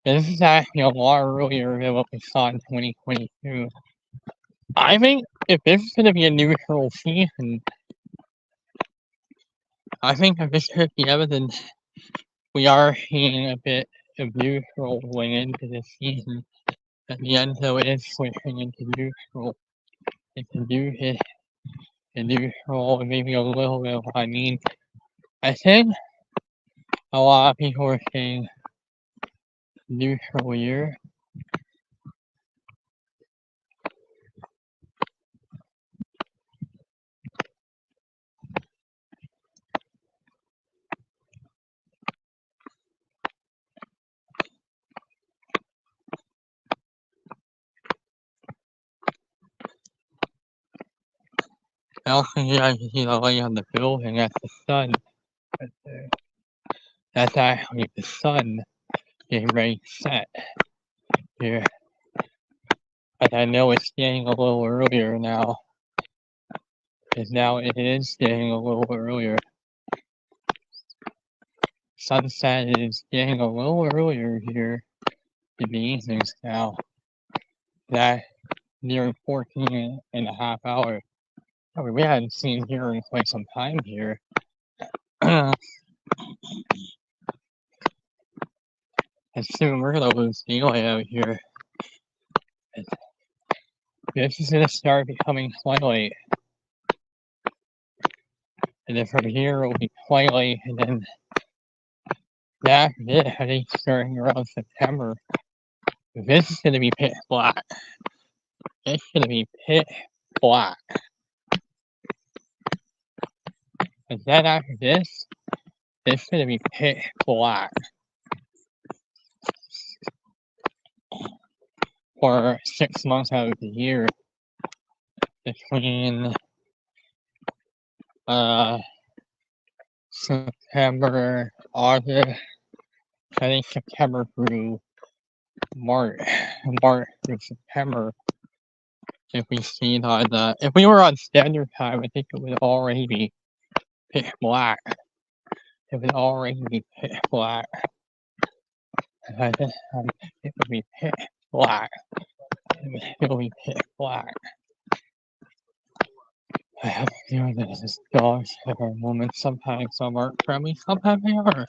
This is actually a lot earlier than what we saw in 2022. I think if this is going to be a neutral season, I think if this could be evidence, we are seeing a bit of neutral going into this season. At the end, though, it is switching into neutral. It can do hit a neutral and maybe a little bit of what I mean. I think a lot of people are saying neutral year. I also think I can see the light on the building. That's the sun. Right there. That's actually the sun getting ready to set here. But I know it's getting a little earlier now. Because now it is getting a little earlier. Sunset is getting a little earlier here in the evenings now. That nearing 14 and a half hours. I mean, we hadn't seen here in quite some time here. And soon we're gonna lose daylight out here. This is gonna start becoming twilight. And then from here it'll be twilight, and then after this, I think starting around September, this is gonna be pitch black. It's gonna be pitch black. And then after this, it's gonna be pitch black. For 6 months out of the year. Between September, August, I think September through March through September. If we see it on if we were on standard time, I think it would already be pitch black. It would already be pitch black. At this time, it would be pitch black. It would still be pitch black. I have a feeling that this dogs have our moments. Sometimes some aren't friendly, sometimes they are.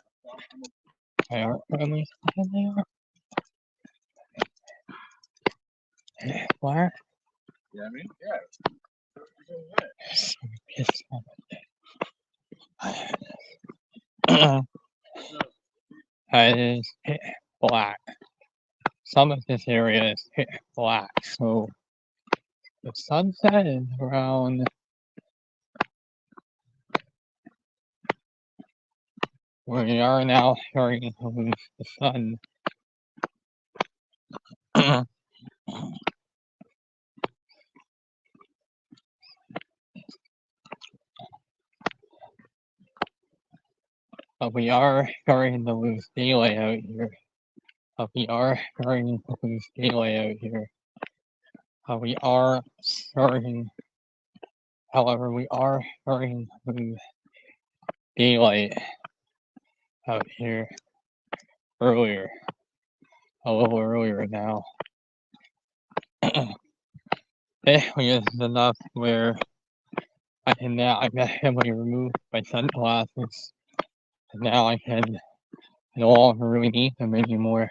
They aren't friendly, sometimes they are. Black. Yeah, I mean, yeah. It is pitch black. Some of this area is pitch black, so the sunset is around We are now starting to lose the sun. But we are starting to lose daylight out here. But we are starting to lose daylight out here. We are starting, however, we are starting to lose daylight out here earlier, a little earlier now. Thankfully, this is enough where I can definitely remove my sunglasses, and now I can no longer really need them anymore.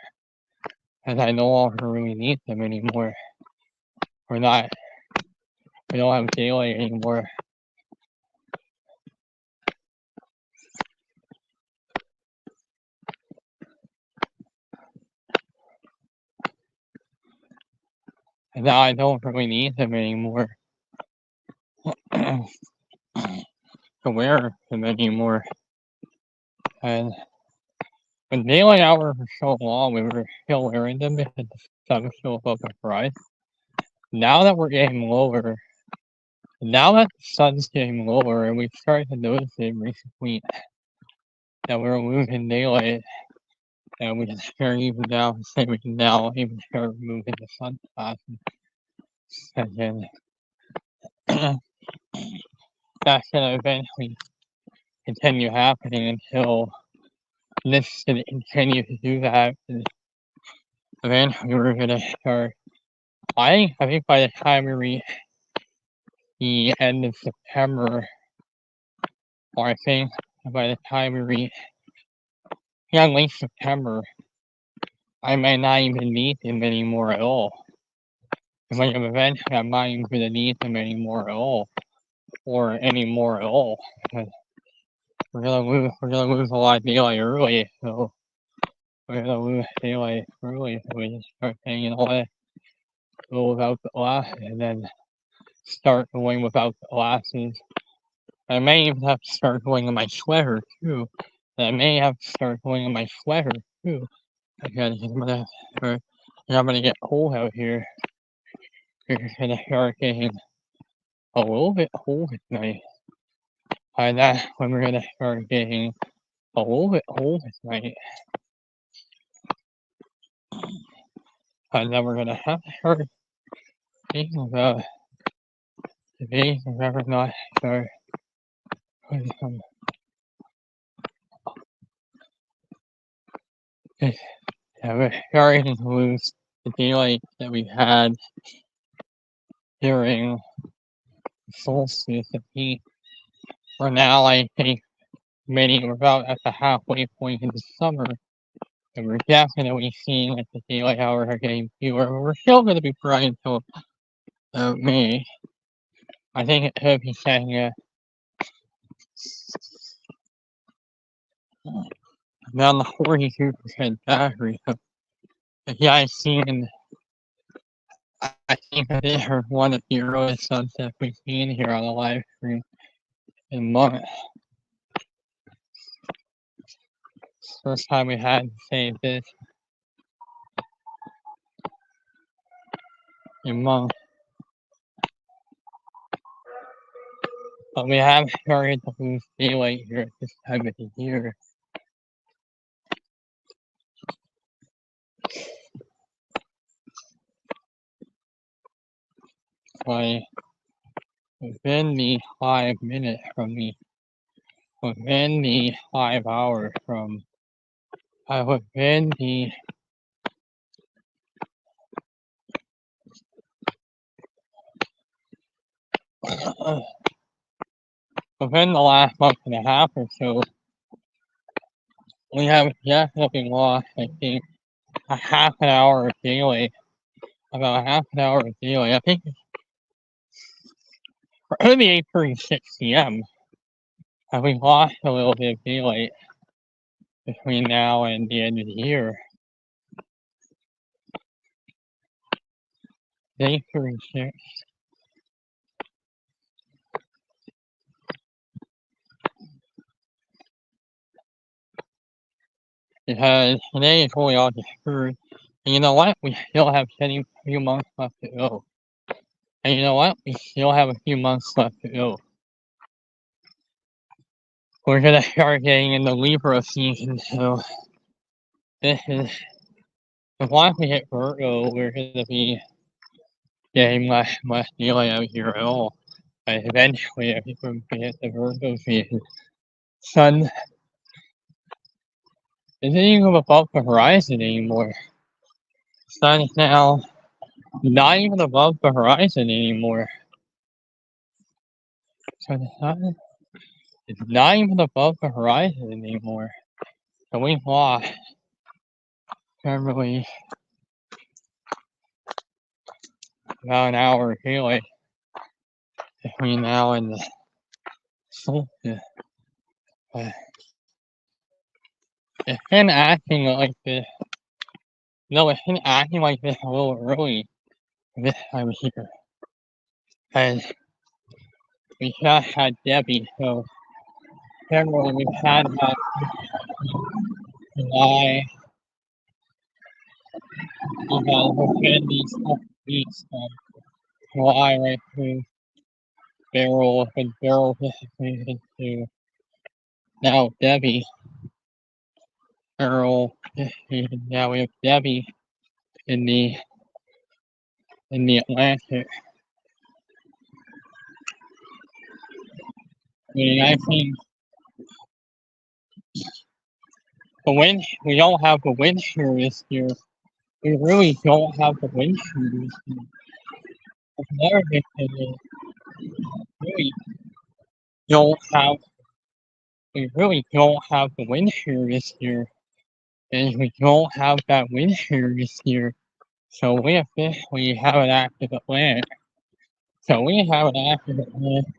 And I no longer really need them anymore. We don't have daylight anymore. And now I don't really need them anymore. To wear them anymore. And when daylight hours were so long, we were still wearing them because the sun was still above the horizon. Now that we're getting lower, now that the sun's getting lower, and we've started to notice it recently that we're losing daylight, and we can start even now say we can now even start removing the sunglasses. And then that's gonna eventually continue happening until this is gonna continue to do that. And eventually we're gonna start. I think by the time we reach the end of September, or I think by the time we reach late September, I might not even need them anymore at all. Like eventually I'm not even gonna need them anymore at all, or anymore at all. We're gonna lose a lot of daylight early, so we're gonna lose daylight early, so we just start hanging on go without the glasses, and then start going without the glasses. I may even have to start going in my sweater too. And I may have to start going in my sweater too. Because I'm gonna get cold out here. It's gonna start getting a little bit cold at night. And that's when we're gonna start getting a little bit cold at night. And then we're gonna have to start thinking about the days of ever not start putting some yeah, we're starting to lose the daylight that we had during the solstice of heat. We're now, I think, we're about at the halfway point in the summer, and we're definitely seeing that the daylight hours are getting fewer. But we're still going to be bright until May. I think it could be saying around the 42% battery. So if you guys seen, I think that is one of the earliest sunsets we've seen here on the live stream in months. First time we had to say this in months. But we have started to lose daylight here at this time of the year. Like within the 5 minutes from me, within the 5 hours from, within the within the last month and a half or so, we have definitely lost, I think, a half an hour of daylight. About a half an hour of daylight. I think for only 8:36 p.m. We lost a little bit of daylight between now and the end of the year. 8:36. because today is really all just screwed. And you know what? We still have few months left to go. And you know what? We still have a few months left to go. We're gonna start getting in the Libra season, so this is once we hit Virgo, we're gonna be getting less daylight out here at all. And eventually, I think we're gonna hit the Virgo season. Sun isn't even above the horizon anymore. Sun is now not even above the horizon anymore. So the sun is not even above the horizon anymore. So we've lost probably about an hour of daylight between now and the solstice. But it's been acting like this. No, it's been acting like this a little early this time of year. And we just had Debbie, so generally we've had that July, within these couple weeks from July right through Beryl, and Beryl disappeared to now Debbie. Beryl disappeared, now we have Debbie in the Atlantic. I mean, I think the wind, we don't have the wind shear this year. We really don't have the wind shear this year. Another big thing is really don't have we really don't have the wind shear this year. And we don't have that wind shear this year. So we officially have an active Atlantic. So we have an active Atlantic.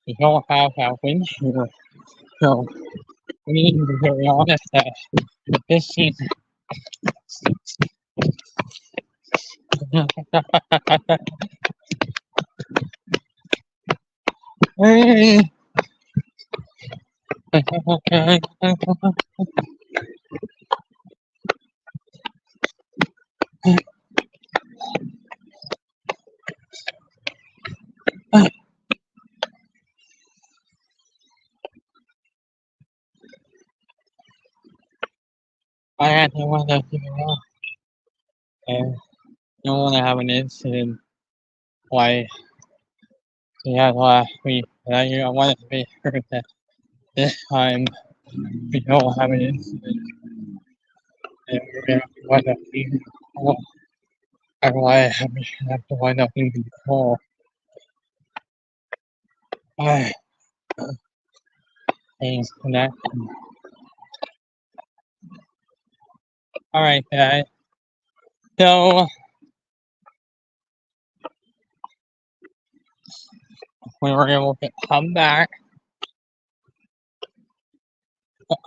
We don't have that wind shear. So we need to be very honest that this season I had to want to figure out and don't want to have an incident like we had last week. But I wanted to be sure that this time we don't have an incident. And we're going to wind up being control. Otherwise, we should have to wind up in control. I things connection. Alright, guys. So, we were able to come back.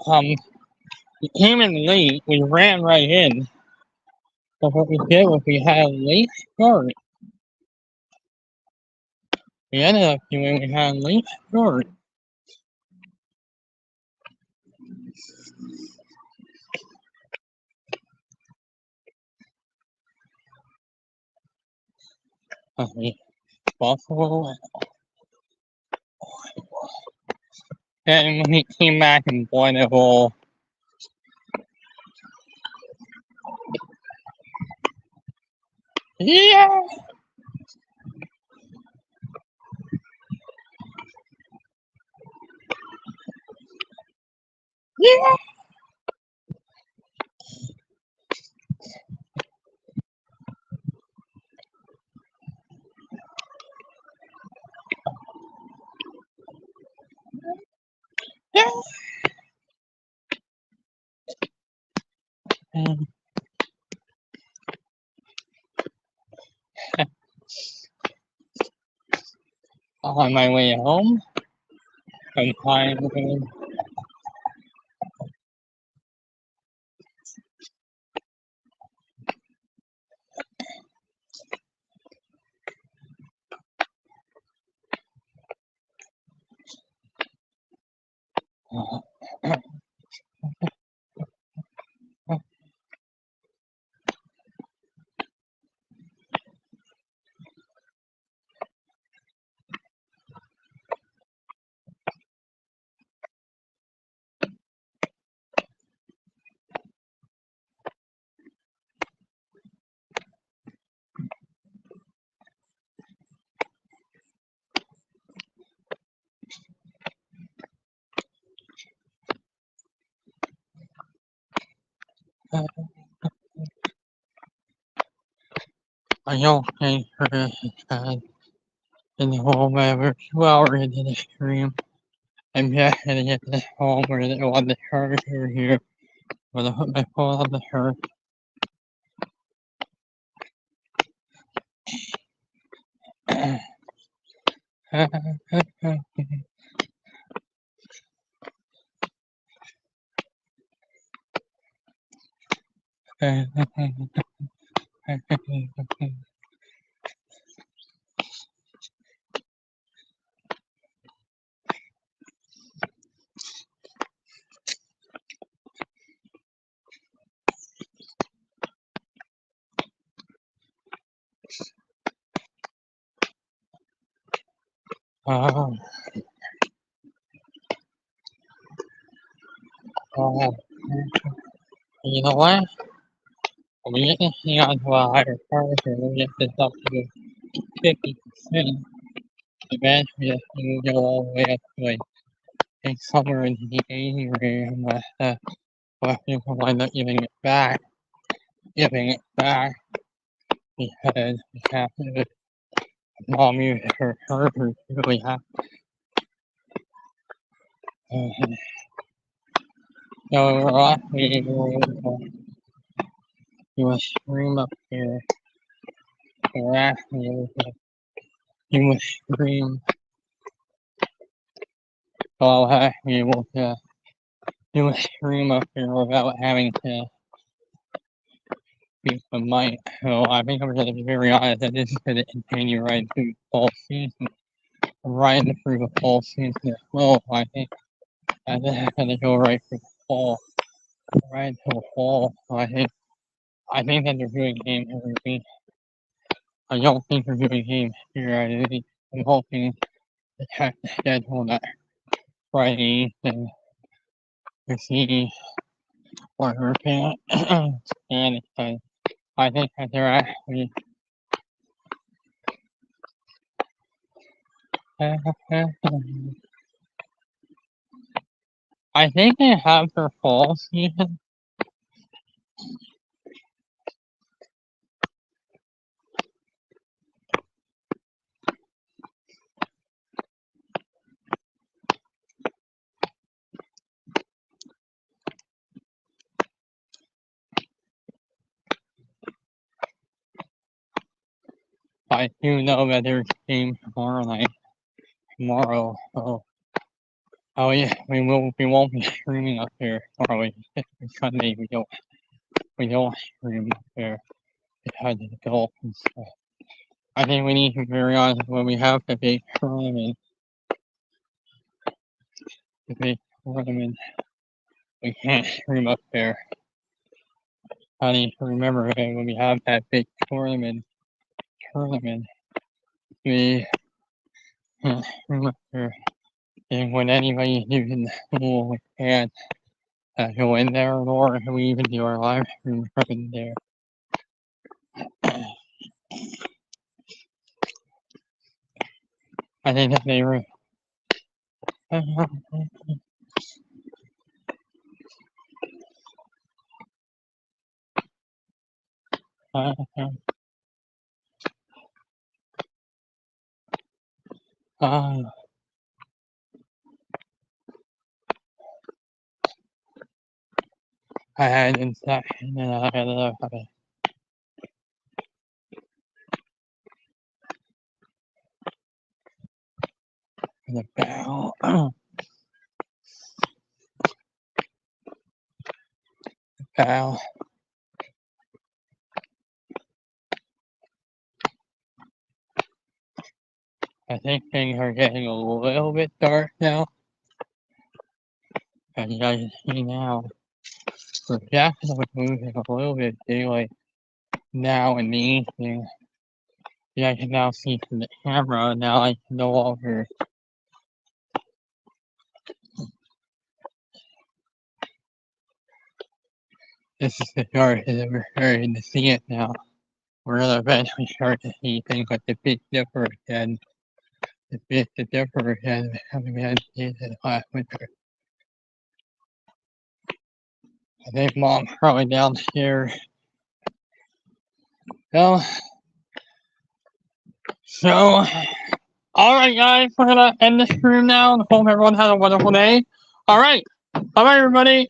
We came in late. We ran right in. So what we did was we had a late start. We ended up doing we had a late start. Buffalo. And when he came back and won it all. Yeah! Yeah! Yeah! And on my way home, I'm fine. I don't think Chris has in the home ever 2 hours into the stream. I'm just gonna get this home where they want the charger here. I'm gonna put my phone on the charger. um, um, you know what? When we get this thing onto a higher charger, we'll get this up to 50%. Eventually, this thing will go all the way up to like, I think somewhere in the 80 range, but people wind up giving it back, because we have to, mom uses her charger to really have, uh, so we're actually able to do a stream up here. We're actually able to do a stream, so I'll actually be able to do a stream up here without having to use the mic. So I think I'm gonna be very honest that this is gonna continue right through the fall season, right through the fall season as well. I think that this is gonna go right through the fall, right until the fall. So I think that they're doing game every week. I don't think they're doing game here. I'm hoping to check the schedule that Friday and to see what we're paying. And I think that they're actually I think they have their fall season. I do know that there's a game tomorrow night. Tomorrow, so oh yeah, we won't be streaming up here tomorrow. Sunday we don't stream up there because of the golf and stuff. I think we need to be very honest when we have the big tournament. The big tournament, we can't stream up there. I need to remember that when we have that big tournament, we can't stream up there. And when anybody's using the pool, we can't go in there, nor can we even do our live stream from there. I think that they were. I had infection and I had the bowel. Bowel. I think things are getting a little bit dark now. As you guys can see now, the Jackson was moving a little bit daylight now in the evening. You guys can now see from the camera, now I can no longer. This is the dark, and we're starting to see it now. We're gonna eventually start to see things like the Big Dipper again. The Big Dipper again, having been seen last winter. I think Mom's probably downstairs. So, alright guys, we're gonna end this stream now. Hope everyone had a wonderful day. Alright, bye bye everybody.